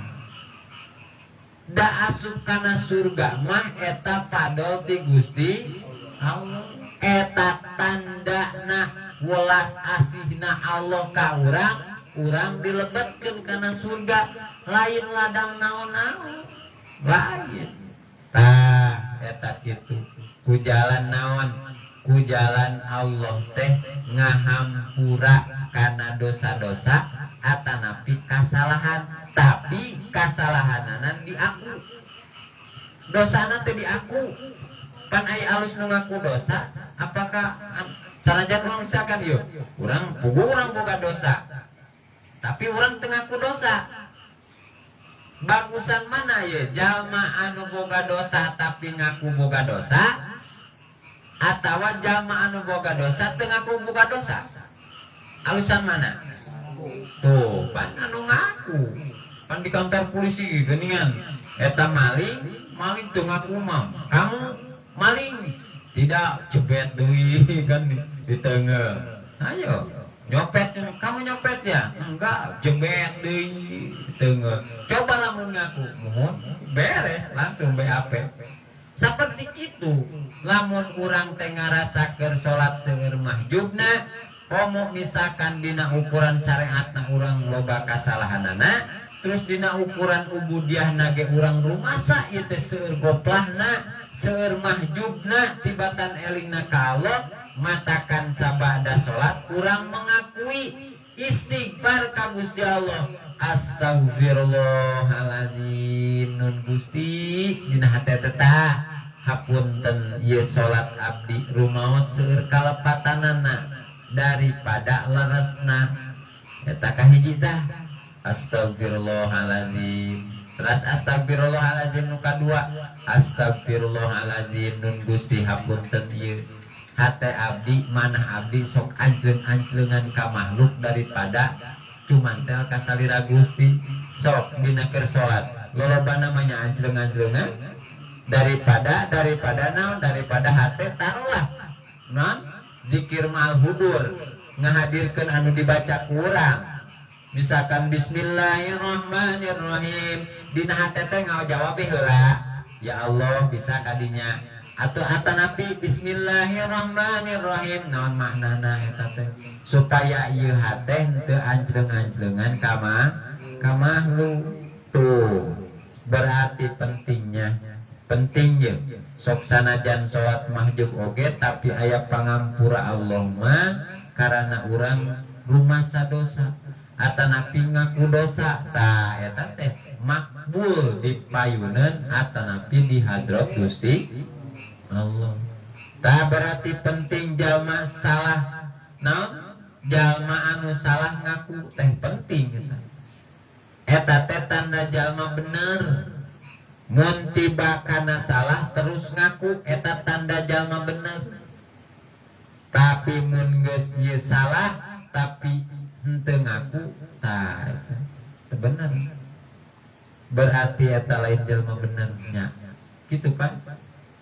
da asup kana surga mah eta fadol ti Gusti Allah eta tandana welas asihna Allah ka urang dilebetkeun kana surga lain ladang naon-naon lain tah eta kitu ku jalan naon ku jalan Allah teh ngahampura kana dosa-dosa atanapi kasalahan tapi kasalahanan di aku dosana teh di aku pan aya alus nu ngaku dosa apakah sanajan urang misalkan yeuh urang boga dosa tapi urang teu ngaku dosa bagusan mana ye jalma anu boga dosa tapi ngaku boga dosa atawa jalma anu boga dosa teu ngaku boga dosa alusan mana tuh pan anu ngaku pan di kantor polisi geuningan eta maling teu ngaku mah kamu maling tidak jebet deui kan di tengah ayo nyopet kamu nyopet ya enggak jebet deui di tengah coba lamun ngaku mohon beres langsung BAP saperti kitu lamun urang teh ngarasakeun salat seueur mahjubna komo misalkan dina ukuran syariatna urang loba kasalahanana terus dina ukuran ubudiyah nage urang rumasa ieu teh seueur goplahna seueur mahjubna tibatan elingna ka Allah matakan sabada salat urang mengakui istighfar ka Gusti Allah astagfirullahalazim nun Gusti dina hate teh hapunten ieu salat abdi rumaos seueur kalepatanana daripada leresna eta kahiji tah astagfirullahalazim terus astagfirullahalazim nu kadua astagfirullahalazim nun Gusti hapunten ieu hate abdi manah abdi sok anjleung-anjleungan ka makhluk daripada cumantel ka salira Gusti sok dina keur salat loba namanya anjleung-anjleungan daripada naon daripada hate taruhlah naon zikir ma'al hudur ngahadirkeun anu dibaca ku urang misalkan bismillahirrahmanirrahim dina hate teh ngajawab heula ya Allah bisa kadinya atuh atanapi bismillahirrahmanirrahim naon maknana eta teh supaya ieu hate teu anjleung-anjleungan ka makhluk tuh berarti penting ye sok sanajan salat mahjub oge tapi aya pangampura Allah mah karena urang rumasa dosa atanapi ngaku dosa tah eta teh makbul dipayuneun atanapi di hadrat Gusti Allah tah berarti penting jalma salah naon jalma anu salah ngaku teh penting eta teh tanda jalma bener mun tiba kana salah terus ngaku eta tanda jalma bener tapi mun geus ieu salah tapi henteu ngaku tah eta bener berarti eta lain jelema benernya kitu Pak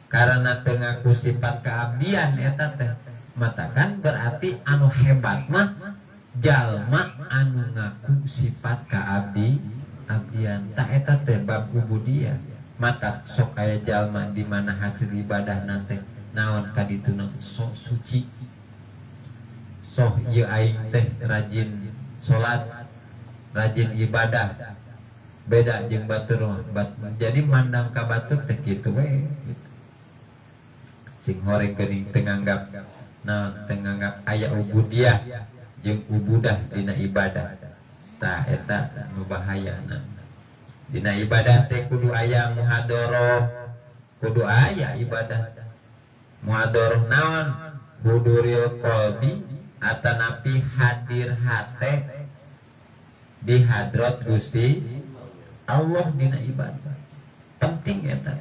karena teu ngaku sifat keabdian eta teh matakan berarti anu hebat mah jalma anu ngaku sifat abdian tak eta teh bab ubudiyah mata sok aya jalma di mana hasil ibadah nate naon kadituna sok suci sok ieu aing teh rajin salat rajin ibadah beda jeung batur jadi mandang ka batur teh kitu we sing horeng geuning teu nganggap nah teu nganggap aya ubudiyah jeung ubudah dina ibadah tah eta nu bahayana dina ibadah teh kudu aya muhadharah kudu aya ibadah muhadharah naon huduril qalbi atanapi hadir hate di hadrat Gusti Allah dina ibadah penting eta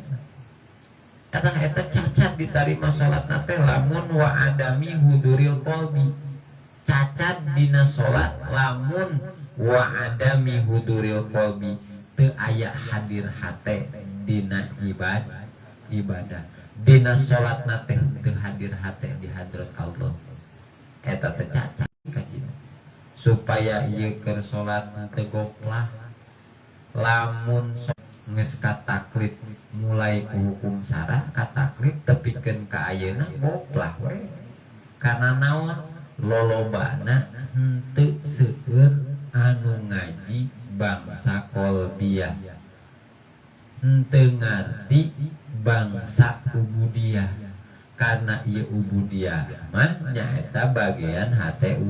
kadang eta cacat ditarima salatna teh lamun wa adami huduril qalbi cacat dina salat lamun wa adami huduril qalbi teu aya hadir hate dina ibadah dina salatna teh teu hadir hate di hadrat Allah eta teh cacat kajina supaya ieu keur salat teu goplah lamun geus kataklid mulai ku hukum syarah kataklid tepikeun ka ayeuna goplah we kana naon lolobana henteu seueur anu ngaji bangsa kolbiyah henteu ngarti bangsa ubudiyah karena ieu ubudiyah mah nyaeta bagian hate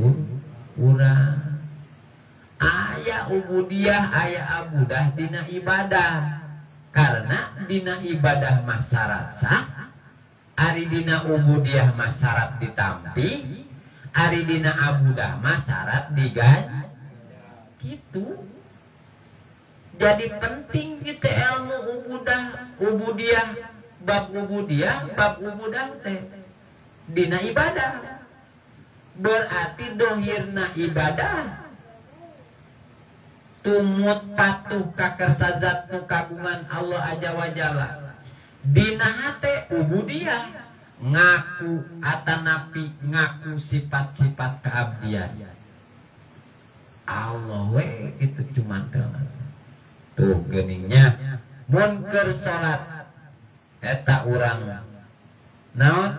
urang aya ubudiyah aya abudah dina ibadah karena dina ibadah mah syarat sah ari dina ubudiyah mah syarat ditampi ari dina abudah mah syarat digaji gitu jadi penting kita ilmu ubudiyah bab ubudah teh dina ibadah berarti dohirna ibadah tumut patuh ka kersazat nu kagungan Allah Azza wa Jalla dina hate ubudiyah ngaku atanapi ngaku sifat-sifat keabdian Allah we itu cuman tuh geningnya mun keur salat eta urang naon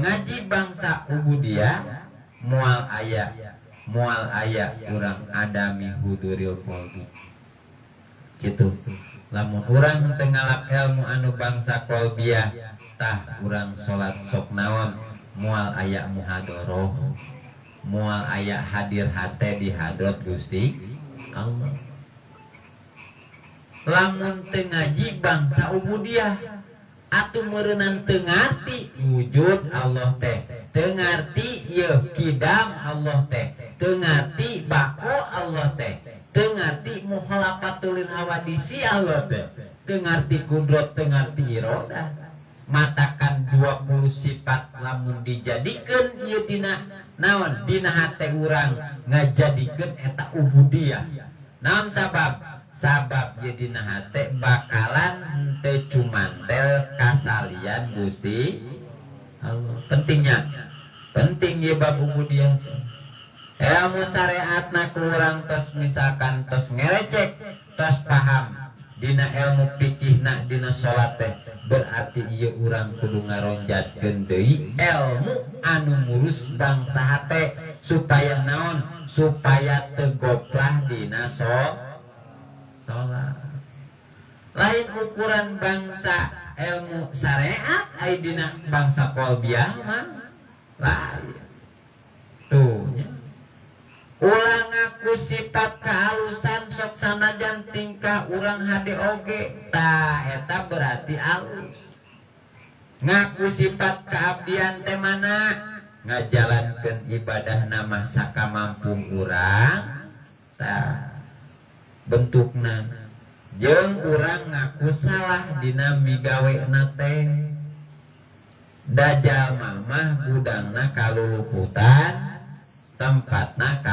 ngaji bangsa ubudiyah moal aya urang adami huduril qalbi kitu lamun urang teu ngalap ilmu anu bangsa qalbiyah tah urang salat sok naon moal aya muhadharah moal aya hadir hate di hadrat Gusti Allah lamun teu ngaji bangsa ubudiyah atuh meureunana teu ngarti wujud Allah teh teu ngarti ieu kidam Allah teh teu ngarti bako Allah teh teu ngarti mukhalafatul hawadisi Allah teh teu ngarti kudrat teu ngarti irodah matakan 20 sifat lamun dijadikeun ieu dina naon dina hate urang ngajadikeun eta ubudiyah naon sabab ieu dina hate bakalan teu cumantel kasalian Gusti Allah penting ieu bab ubudiyah ilmu syariatna ku urang tos misalkan tos ngerecek tos paham dina ilmu fikihna dina salat teh berarti ieu urang kudu ngaronjatkeun deui ilmu anu ngurus bangsa hate supaya naon supaya teu goplah dina salat lain ukuran bangsa ilmu syariat ai dina bangsa qalbiyah mah lain tuh nya ulah ngaku sifat kehalusan sok sanajan tingkah urang hade oge tah eta berarti alus ngaku sifat keabdian teh mana ngajalankeun ibadah nama sakamampung urang tah bentukna jeung urang ngaku salah dina migawena teh dajal mamah budangna kaluluputan tempatna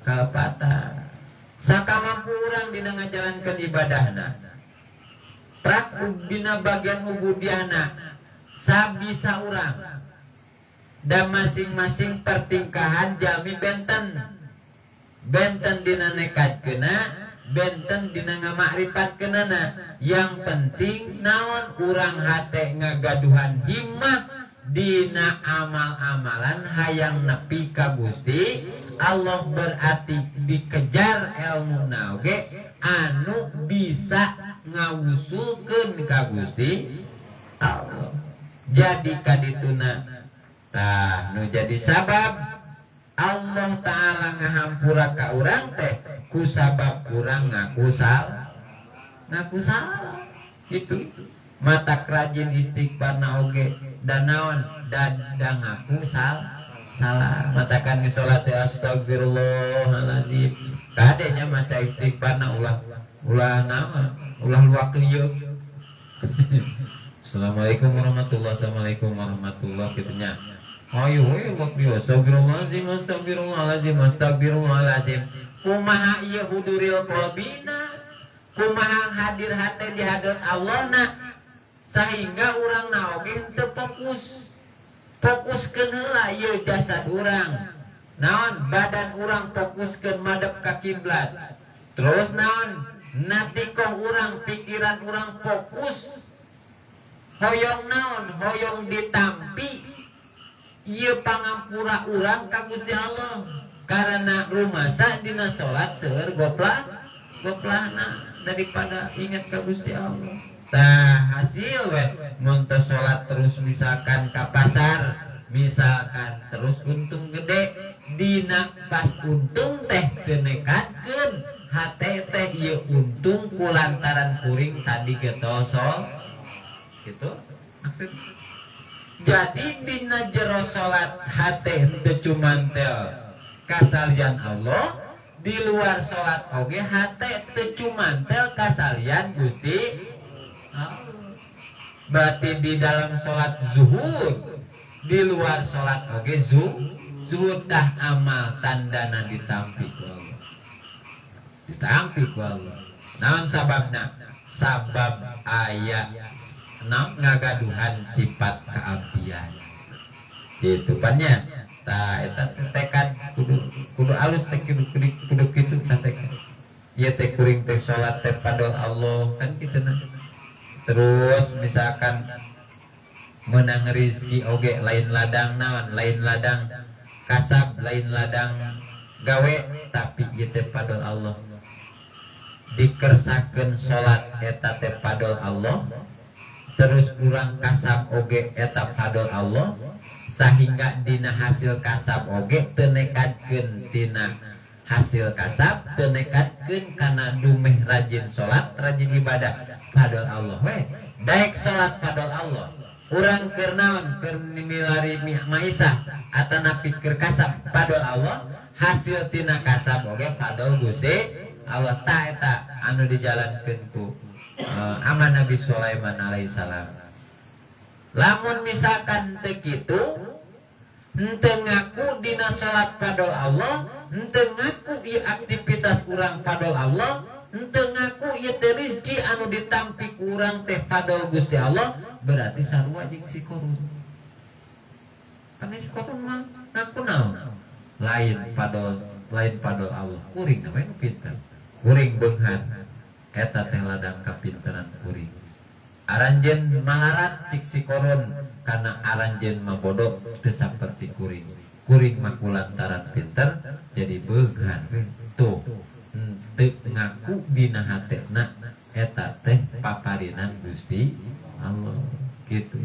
kalepatan. Sakamampu urang dina ngajalankeun ibadahna, trak dina bagian ubudiahna sabisa urang, dan masing-masing pertingkahan jalmi benten dina nekatkeuna, benten dina ngamakripatkeunana. Yang penting naon urang hate ngagaduhan himmah dina amal-amalan hayang nepi ka Gusti Allah, berarti dikejar ilmu oge anu bisa ngawusulkeun ka Gusti Allah. Jadi kadituna tah nu jadi sabab Allah Ta'ala ngahampura ka urang teh ku sabab urang ngaku salah itu mata rajin istighfarna oge dan naon dan ngaku salah matakan di sholat astagfirullahaladzim kadenya maca istighfarna ulah luak lieu. Assalamualaikum warahmatullahi gitunya. Ayo luak lieu astagfirullahaladzim. Kumaha ieu huduril qalbina, kumaha hadir hate di hadrat Allah na, sehingga urang naoge henteu fokuskeun heula ieu jasad urang, naon badan urang fokuskeun madep ka kiblat, terus naon natikoh urang pikiran urang fokus hoyong naon hoyong ditampi ieu pangampura urang ka Gusti Allah, karena rumasa dina salat seueur goplahna daripada ingat ka Gusti Allah. Tah hasil we mun teu salat terus misalkan ka pasar, misalkan terus untung gede dina pas untung teh teu nekatkeun hate teh ieu untung kulantaran kuring tadi getosol gitu maksudnya. Jadi dina jero salat hate teu cumantel kasalian Allah, di luar salat oge hate teu cumantel kasalian Gusti. Berarti di dalam sholat zuhud, di luar sholat oge zuhud dah amal tandana ditampi ku Allah. Naon sababna? Sabab aya ngagaduhan sifat keabdian. Itu pannya. Tah eta tekad kudu alus teh kudu kitu tah tekad. Ieu teh kuring teh salat teh padol Allah kan kitu nah. Terus misalkan menang rizki oge lain ladang naon, lain ladang kasab, lain ladang gawe, tapi ieu teh padol Allah. Dikersakeun salat eta teh padol Allah, terus urang kasab oge eta padol Allah, sehingga dina hasil kasab oge teu nekatkeun tina hasil kasab, teu nekatkeun kana dumeh rajin salat, rajin ibadah padol Allah we. Daek salat padol Allah, urang keur naon keur milari maisah atanapi keur kasab padol Allah, hasil tina kasab oge padol Gusti Allah. Ta eta anu dijalankeun ku aman Nabi Sulaiman alaihissalam. Lamun misalkan teu kitu, henteu ngaku dina salat padol Allah, henteu ngaku ieu aktivitas urang padol Allah, henteu ngaku ieu teh rezeki anu ditampi ku urang teh padol Gusti Allah, berarti sarua jeung si korun. Kana si korun mah ngaku naon? Lain padol Allah. Kuring na we pinter. Kuring beunghan eta teh ladang kapinteran kuring. Aranjeun malarat cik si korun, karena aranjeun mah bodoh teu saperti kuring. Kuring mah kulantaran pinter jadi beunghan tuh. Teu ngaku dina hatena eta teh paparinan Gusti Allah gitu.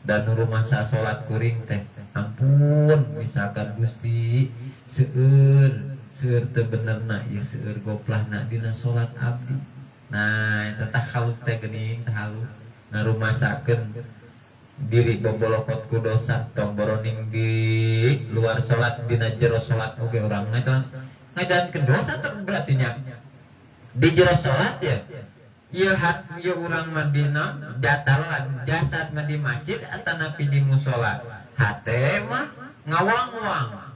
Dan rumah salat kuring teh ampun misalkan Gusti seueur teu benerna ieu seueur goplahna dina salat abdi. Nah eta tah halu teh geuning tah halu ngarumasakeun diri bobolokot ku dosa tong boroning di luar salat dina jero salat oge urang ngadankeun dosa teh berarti nya di jero salat ya. Ieu urang mah dina datalan jasad mah di masjid atanapi di mushola. Hate mah ngawang-wang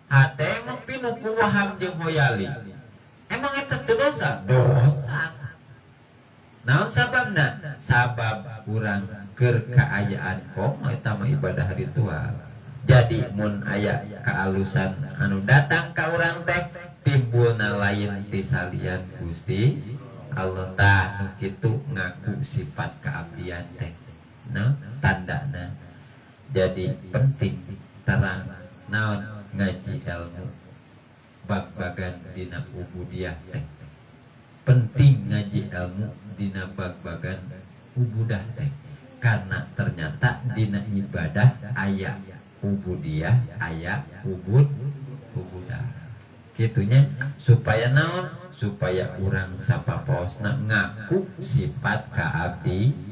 hate emang pinu ku waham jeung hoyali emang eta teu dosa naon sababna sabab urang keur kaayaan komo eta mah ibadah ritual jadi mun aya kaalusan anu datang ka urang teh timbulna lain ti salian Gusti Allah tah nu kitu ngaku sifat keabdian teh nah tandana jadi penting terang naon ngaji ilmu bag-bagan dina ubudiyah teh penting ngaji ilmu dina bag-bagan ubudah teh karena ternyata dina ibadah aya ubudiyah aya ubudah kitunya supaya naon supaya urang sapaposna ngaku sifat kaabdian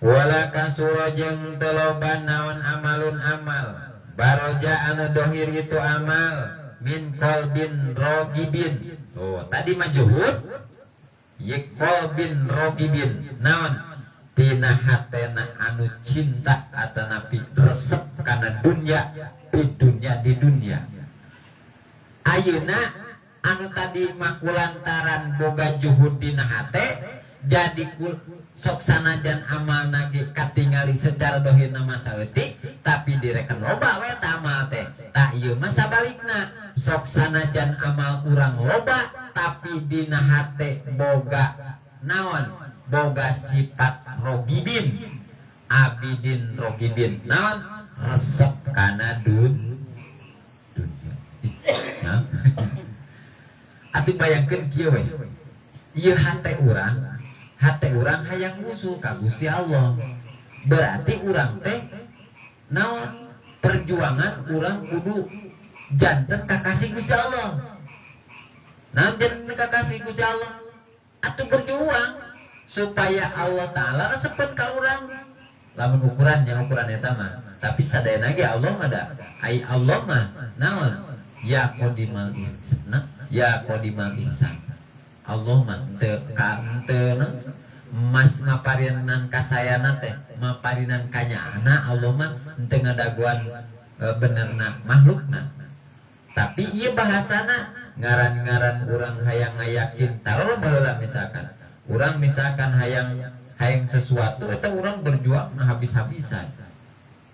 wala kasura jeung teloban naon amalun amal baroja anu dohir itu amal min qalbin rogibin tadi mah juhud ye qalbin rogibin naon tina hatena anu cinta atanapi resep kana dunya di dunya ayeuna anu tadi mah kulantaran boga juhud dina hate jadi sok sanajan amal nage katingali secara dohirna masa leutik tapi direken loba we ta amal teh tah ieu mah sabalikna sok sanajan amal urang loba tapi dina hate boga naon boga sifat rogibin abidin rogibin naon resep kana dunya nah atuh bayangkeun kieu we ieu hate urang hayang ngusul ka Gusti Allah berarti urang teh naon perjuangan urang kudu janten kakasih Gusti Allah naon janten kakasih Gusti Allah atuh berjuang supaya Allah Ta'ala resepkeun ka urang lamun ukuran eta mah tapi sadayana ge Allah mah da ai Allah mah naon ya qodimal ihsan ya qodimal ihsan Allah mah teu mas maparinan kasayana teh maparinan kanyana Allah mah teu ngadaguan benerna makhlukna tapi ieu bahasana ngaran-ngaran urang hayang ngayakin taruh baheula misalkan urang misalkan hayang sesuatu eta urang berjuang habis-habisan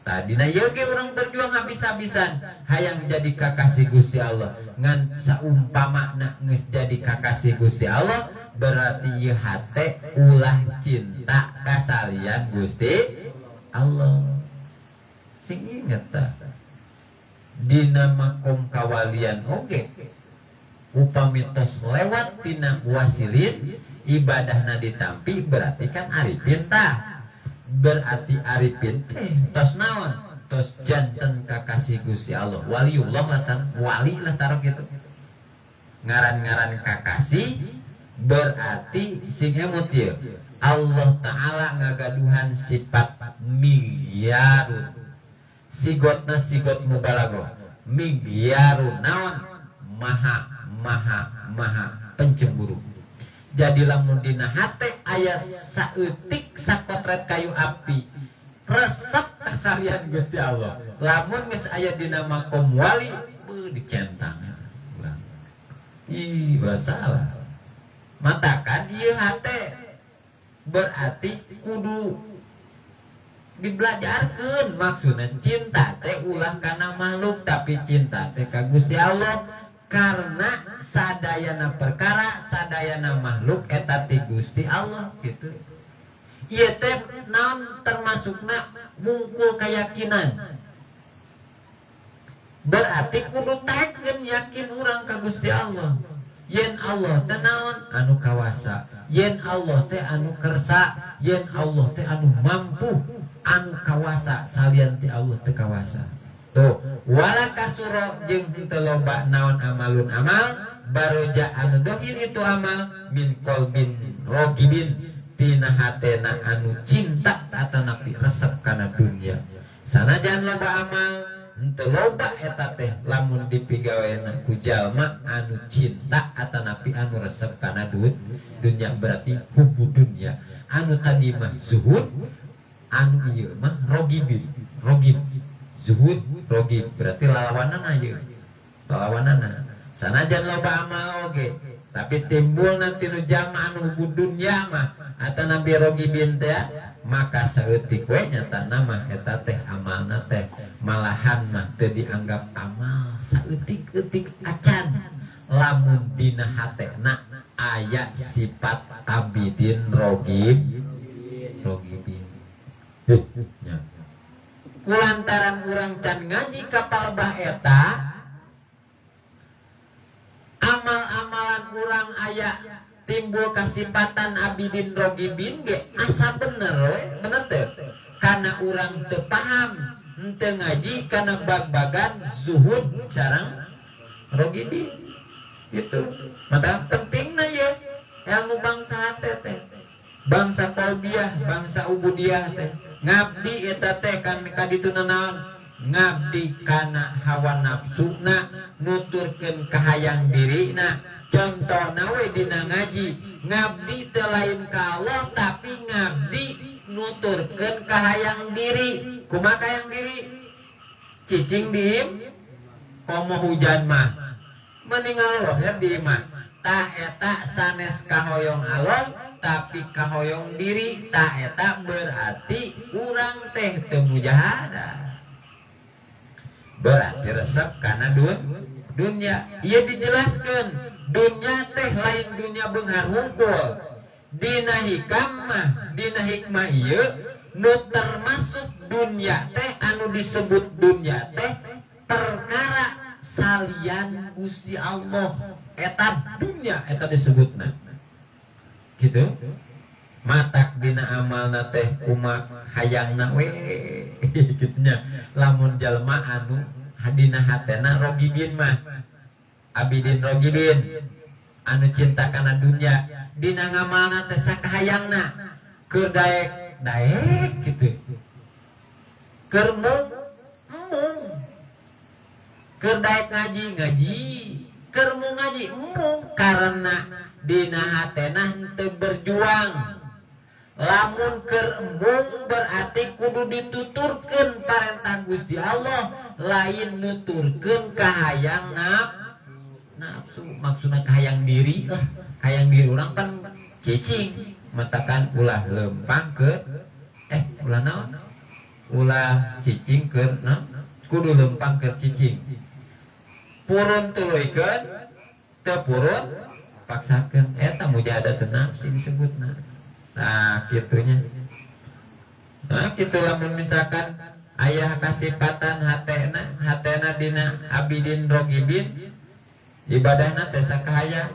tadina ieu ge urang berjuang habis-habisan hayang jadi kakasih Gusti Allah ngan saumpamana geus jadi kakasih Gusti Allah berarti ieu hate ulah cinta kasalian Gusti Allah sing inget ta dina makom kawalian oge upami tos lewat tina wasilin ibadahna ditampi berarti kan arifin tah berarti arifin tos naon tos janten kakasih Gusti Allah waliullah latan wali lah taruh gitu ngaran-ngaran kakasih berarti sing emut ieu Allah Ta'ala ngagaduhan sifat migyarun sigotna sigot mubalaghah migyarun naon maha pencemburu jadi lamun dina hate aya saeutik sakotret kayu api resep kasarian Gusti Allah lamun geus aya dina makom wali dicentang salah matakan ieu hate berarti kudu dibelajarkeun maksudna cinta teh ulah kana makhluk tapi cinta teh ka Gusti Allah karena sadayana perkara sadayana makhluk eta ti Gusti Allah gitu ieu teh naon termasukna mungkul keyakinan berarti kudu takeun yakin urang ka Gusti Allah yen Allah teh naon anu kawasa yen Allah teh anu kersa yen Allah teh anu mampu anu kawasa salian ti Allah teu kawasa tuh wala kasuro jeung teu loba naon amalun amal baroja anu dohir itu amal min qalbin rogibin tina hatena anu cinta atanapi resep kana dunya sanajan loba amal henteu loba eta teh lamun dipigaweana ku jalma anu cinta atanapi anu resep kana dunya berarti hubu dunya anu tadi mah zuhud anu ieu mah rogibin zuhud rogib berarti lawanana ieu lawanana sanajan loba amal oge tapi timbul nanti nu jalma anu hubud dunya mah atau nabi rogibin teh maka saeutik we nyatana mah eta teh amalna teh malahan mah teu dianggap amal saeutik-eutik acan lamun dina hatena aya sifat abidin rogibin nya kulantaran urang can ngaji kapal bah eta amal-amalan urang aya timbul kasifatan abidin rogibin ge asa bener we bener teh karena urang teu paham henteu ngaji kana bag-bagan zuhud sareng rogibin gitu mata pentingna ye ilmu bangsa hate teh bangsa qalbiyah bangsa ubudiyah teh ngabdi eta teh kan kadituna naon ngabdi kana hawa nafsuna nuturkeun kahayang dirina contohna we dina ngaji ngabdi teu lain ka Allah tapi ngabdi nuturkeun kahayang diri kumaha kahayang diri cicing diim komo hujan mah meninggal Allah ya di mah tah eta sanes kahoyong Allah tapi kahoyong diri tah eta berarti urang teh teu mujahadah berarti resep karena dunya ieu dijelaskeun dunya teh lain dunya beunghar hungkul dina hikmah ieu nu termasuk dunya teh anu disebut dunya teh perkara salian Gusti Allah eta dunya eta disebutna gitu matak dina amalna teh kumaha hayangna we gitunya lamun jalma anu hadina hatena rogibin mah abidin rogibin anu cinta kana dunya dina ngamalna teh sakahayangna keur daek gitu keur mung keur daek ngaji keur mung ngaji karena dina hatena henteu berjuang lamun keur embung berarti kudu dituturkeun parentah Gusti Allah lain nuturkeun kahayang nafsu maksudna kahayang diri lah hayang diri urang kan cicing matakan ulah lempang ke ulah naon ulah cicing ke kudu lempang ke cicing purun tuluikeun teu purun paksakeun eta mujahadatun nafsi disebutna nah kitunya nah kitu lamun misalkan aya kasifatan hatena dina abidin rogibin ibadahna teh sakahayang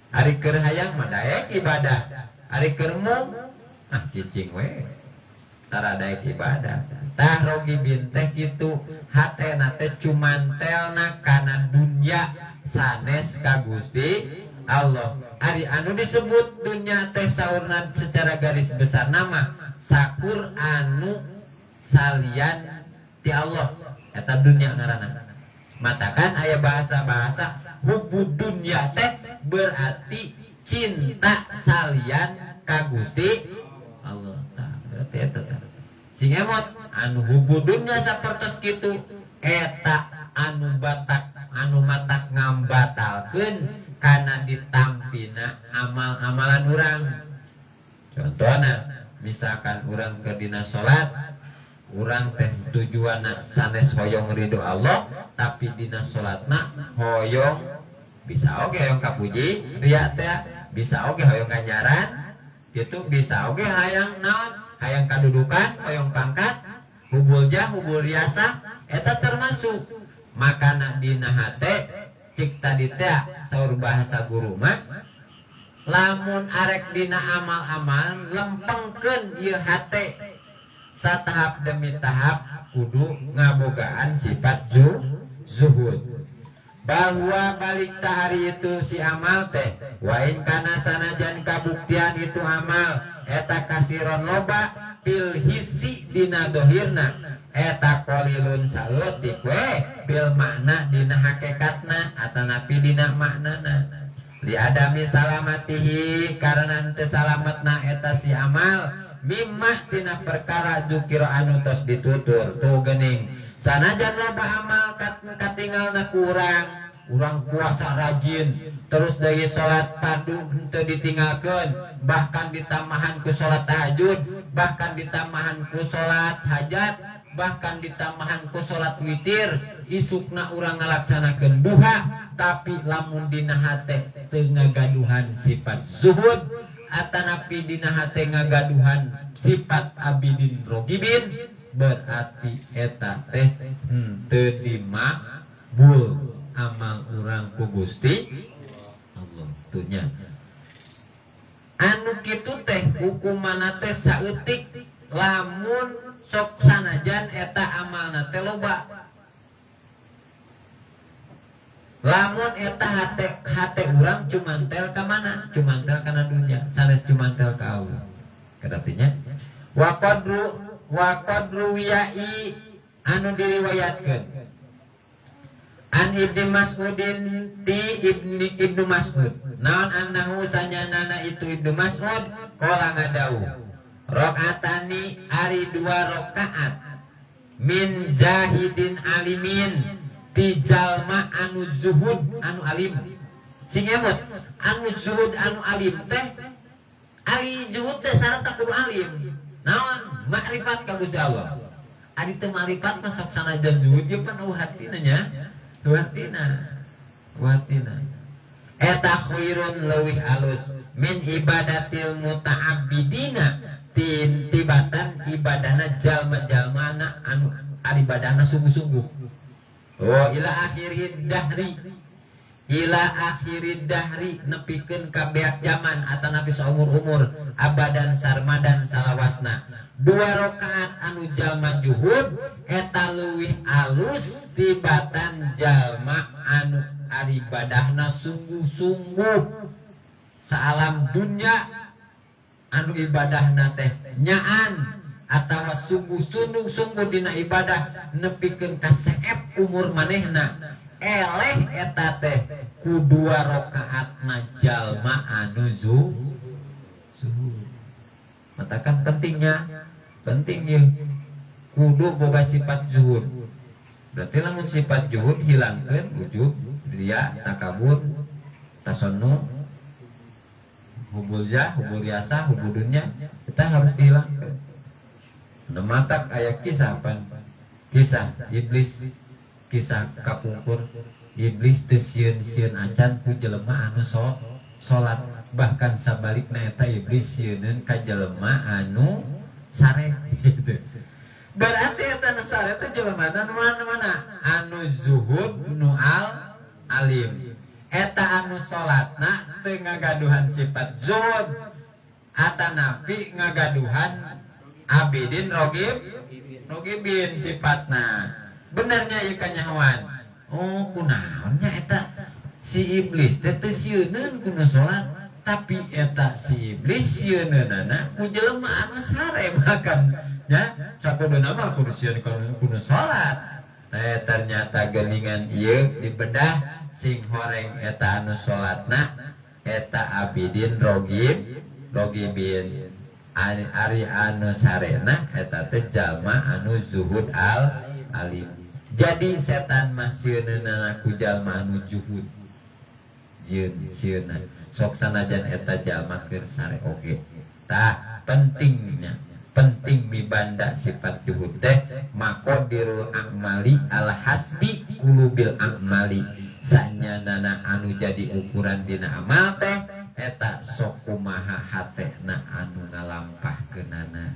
ari keur hayang mah daek ibadah ari keur mung cicing we tara daek ibadah tah rogibin teh kitu hatena teh cumantelna kana dunya sanes ka Gusti Allah ari anu disebut dunya teh saurna secara garis besar nama sakur anu salian ti Allah eta dunya ngaranna matakan aya bahasa-bahasa hubud dunya teh berarti cinta salian ka Gusti Allah berarti eta sing emot anu hubud dunya sapertos kitu eta anu matak ngambatalkeun kana ditampina amal-amalan urang contohna misalkan urang ke dina salat urang teh tujuanna sanes hoyong ridho Allah tapi dina salatna hoyong bisa oge hoyong kapuji ria teh bisa oge hoyong ganjaran gitu bisa oge hayang naon hayang kadudukan hoyong pangkat hubul jah hubul riasa eta termasuk makana dina hate cik tadi teh saur bahasa guru mah lamun arek dina amal-amal lempengkeun ieu hate satahap demi tahap kudu ngabogaan sifat zuhud bahwa balik tahari itu si amal teh wain kana sanajan kabuktian itu amal eta kasiron loba pil hisi dina dohirna eta qalilun saeutik we bil makna dina hakikatna atanapi dina maknana li adami salamatihi karena teu salametna eta si amal mimma tina perkara dzukira anu tos ditutur tuh geuning sanajan loba amal katinggalna kurang urang puasa rajin terus dari salat fardu teu ditinggalkeun bahkan ditambahan ku salat tahajud bahkan ditambahan ku salat hajat bahkan ditambahan ku salat witir isukna urang ngalaksanakeun duha tapi lamun dina hate teu ngagaduhan sifat zuhud atanapi dina hate ngagaduhan sifat abidin rogibin berarti eta teh teu dimaqbul amal urang ku Gusti Allah tuhnya anu kitu teh hukumana teh saeutik lamun sok sanajan eta amalna teh loba lamun eta hate urang cumantel ka mana cumantel kana dunya sanes cumantel ka Allah kadatinya wa qadru wiya'i anu diriwayatkeun an Ibnu Mas'udin ti Ibnu Mas'ud naon annahu sanyanana itu Ibnu Mas'ud qala ngadau rakaatani ari 2 rakaat min zahidin alimin ti jalma anu zuhud anu alim sing emot anu zuhud anu alim teh ari zuhud teh syarat kudu alim naon makrifat ka Gusti Allah ari teu makrifat mah sok sanajan zuhud ieu pan hatina nya watina eta khairun leuwih alus min ibadatil muta'abbidina tibatan ibadahna jalma-jalmana anu ibadahna sungguh-sungguh ila akhirid dahri nepikeun ka beak zaman atanapi saumur-umur abadan sarmadan salawasna 2 rakaat anu jalma juhud eta leuwih alus tibatan jalma anu ibadahna sungguh-sungguh saalam dunya anu ibadahna teh nyaan atawa sungguh dina ibadah nepikeun ka seep umur manehna eleh eta teh ku 2 rakaatna jalma anu zuhud matakan penting ya kudu boga sifat zuhud berarti lamun sifat zuhud hilangkeun ujub ria takabur tasannu hubul yasa hubul dunya kita harus dihilangkeun nematak aya kisah iblis kisah kapungkur iblis teu sieun acan ku jelema anu salat bahkan sabalikna eta iblis sieun ka jelema anu sare gitu. Berarti eta nu sare teh jelema anu mana anu zuhud nu alim eta anu salatna teu ngagaduhan sifat zuhud atanapi ngagaduhan abidin rogibin sifatna benernya ieu kanyahoan kunaonnya eta si iblis teh teu sieun kuna salat tapi eta si iblis sieunana ku jelema anu sare makan nya sakuduna mah kudu sieun kuna salat teh ternyata geuningan ieu dibedah sing horeng eta anu salatna eta abidin rogibin ari anu sarena eta teh jalma anu zuhud alim jadi setan mah sieunana ku jalma anu zuhud sieuna sok sanajan eta jalma keur sare oge tah penting mibanda sifat juhud teh maqdirul a'mali al hasbi qulubil a'mali sanyanana anu jadi ukuran dina amal teh eta sok kumaha hatena anu ngalampahkeunana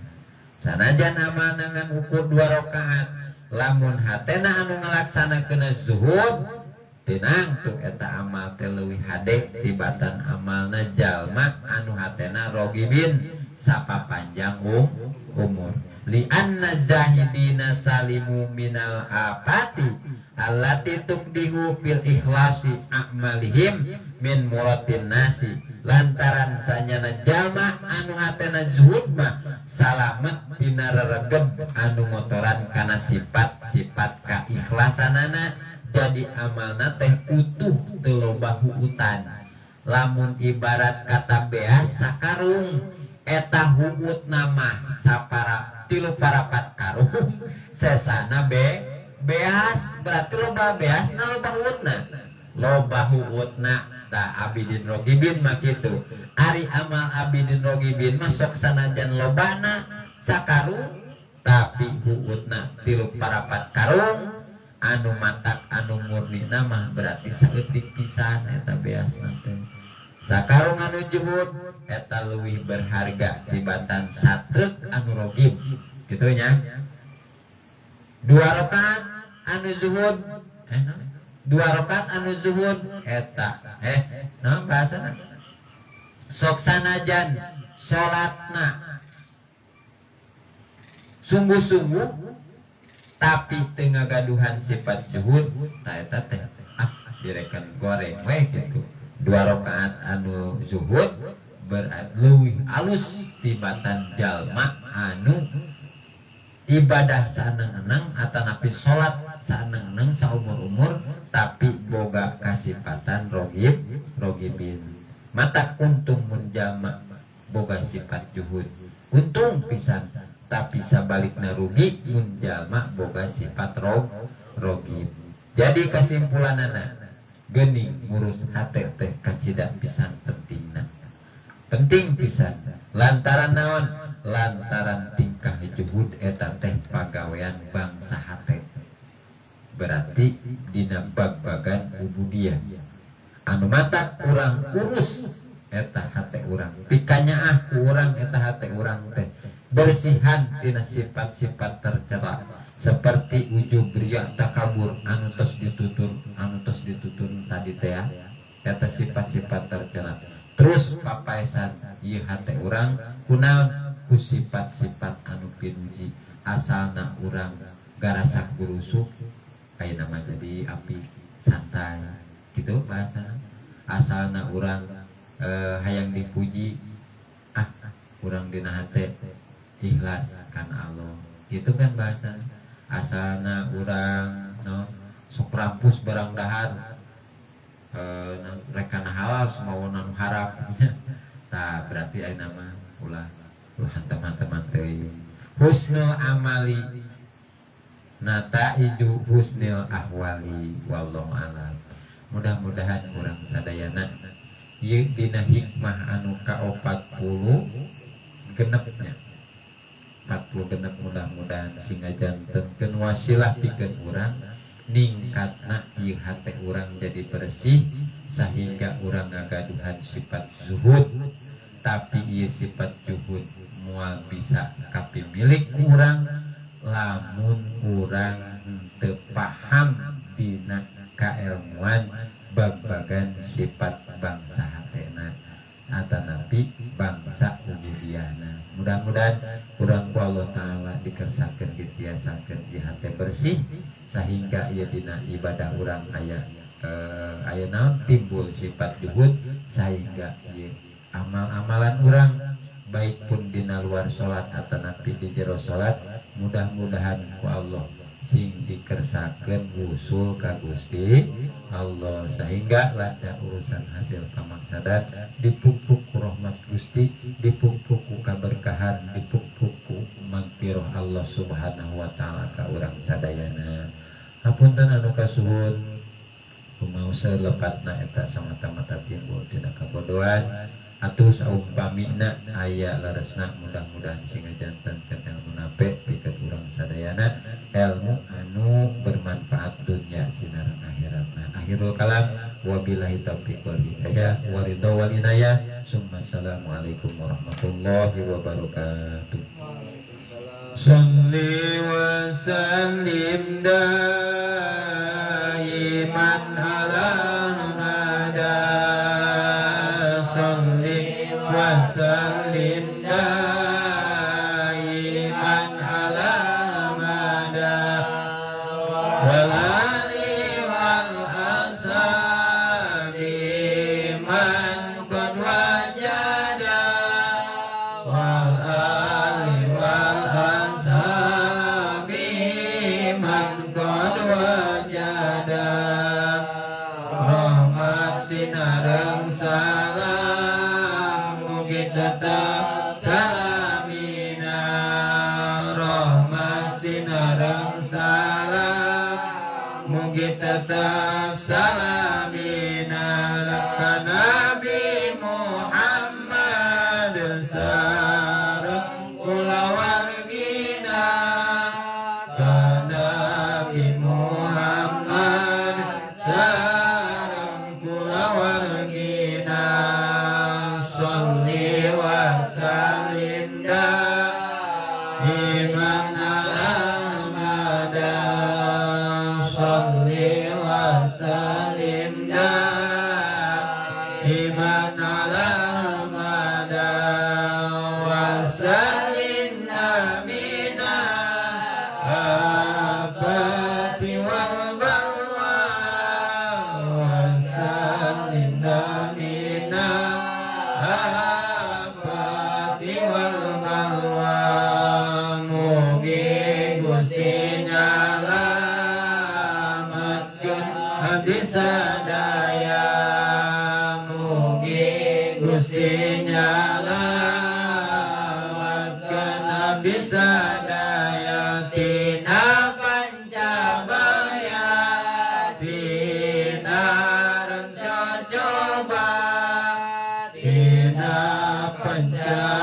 sanajan amal dengan ukur 2 rakaat lamun hatena anu ngalaksanakeun zuhud tenang tuh eta amal teh leuwih hade tibatan amalna jalma anu hatena rogibin sapa panjang umur li anna zahidina salimu minal afati allati tuqdihu fil ikhlasi a'malihim min muratin nasi lantaran sanyana jalma anu hatena zuhud mah salamet dina reregeb anu motoran kana sifat-sifat kaikhlasanana jadi amalna teh utuh teu loba huutan lamun ibarat kata beas sakarung eta huut nama sapara tilu parapat karung sesana beas berarti loba beas na loba huutna loba huutna ta abidin rogibin mah kitu ari amal abidin rogibin mah sok sanajan lobana sakarung tapi huutna tilu parapat karung anu matak anu murni nama berarti saeutik pisan eta beas nanti sakarung anu juhud eta leuwih berharga tibatan satrek anu rogib kitu nya 2 rakaat anu zuhud 2 rakaat anu zuhud eta naon bahasana sok sanajan salatna sungguh-sungguh tapi tengah gaduhan sifat juhud ta eta teh direken goreng we gitu 2 rakaat anu zuhud berarti leuwih alus tibatan jalma anu ibadah saeneng-eneng atanapi salat saeneng-eneng saumur-umur tapi boga kasifatan rogibin mata untung mun jalma boga sifat juhud untung pisan tapi sabalikna rugi mun jalma boga sifat rogib jadi kesimpulanana geuning ngurus hate teh kacida pisan penting pisan lantaran naon lantaran tingkah juhud eta teh pagawean bangsa hate berarti dina bag-bagan ubudiyah anu matak urang urus eta hate urang pikanyaah urang eta hate urang teh bersihan dina sifat-sifat tercela seperti ujub riya takabur anu tos ditutur tadi teh eta sifat-sifat tercela terus papaesan ieu hate urang kunaon ku sifat-sifat anu pinuji asalna urang garasak gurusuk ayeuna mah jadi api santai gitu bahasa asalna urang hayang dipuji urang dina hate ikhlas kana Allah gitu kan bahasa asalna urang no sok rampus barang dahar rekana halal semua anu haram tah berarti ayeuna mah ulah teman-teman teh husnul amali nataiju husnil ahwali wallahu alam mudah-mudahan urang sadayana ieu dina hikmah anu ka-40 genepnya 40 genep mudah-mudahan singa jantenkeun wasilah pikeun urang ningkatna ieu hate urang jadi bersih sehingga urang ngagaduhan sifat zuhud tapi ieu sifat juhud moal bisa kapimilik urang lamun urang teu paham dina kailmuan bab-bagan sifat bangsa hatena atanapi bangsa ubudiyahna mudah-mudahan urang ku Allah taala dikersakeun ditiasakeun di hate bersih sehingga ieu dina ibadah urang aya naon timbul sifat juhud sehingga ieu amal-amalan urang baik pun dina luar salat atanapi di jero salat mudah-mudahan ku Allah sing dikersakeun usul ka Gusti Allah sehingga lancar urusan hasil pamaksadan dipupuk ku rahmat Gusti dipupuk ku kaberkahan dipupuk ku magfirah Allah subhanahu wa ta'ala ka urang sadayana hapunten anu kasuhun kumaha salepatna eta samata-mata timbul tina kabodohan atuh saumpamina aya laresna mudah-mudahan singa janten keun ilmu nape pikeun urang sadayana ilmu anu bermanfaat dunya sinaran akhiratna akhirul kalam wabillahi taufiq wal hidayah wa ridha wal inayah summa assalamualaikum warahmatullahi wabarakatuh Salli wa sallim daiman ala وسلم دائما على مدى والآل والأصحاب من قد وجد والآل والأصحاب من قد وجد rahmat sinareng salam tetap tetap salamina ka Nabi Muhammad sareng kulawargina ka Nabi Muhammad sareng kulawargina sholli wa sallim iman alamada sholli wa sallim iman alamada wa sallim amina abati wal balwa wa sallim amina abati wal balwa mugi Gusti nyalametkeun abdi sadaya mugi Gusti nyalametkeun abdi sadaya tina pancabaya sinaran cocoba tina pancabaya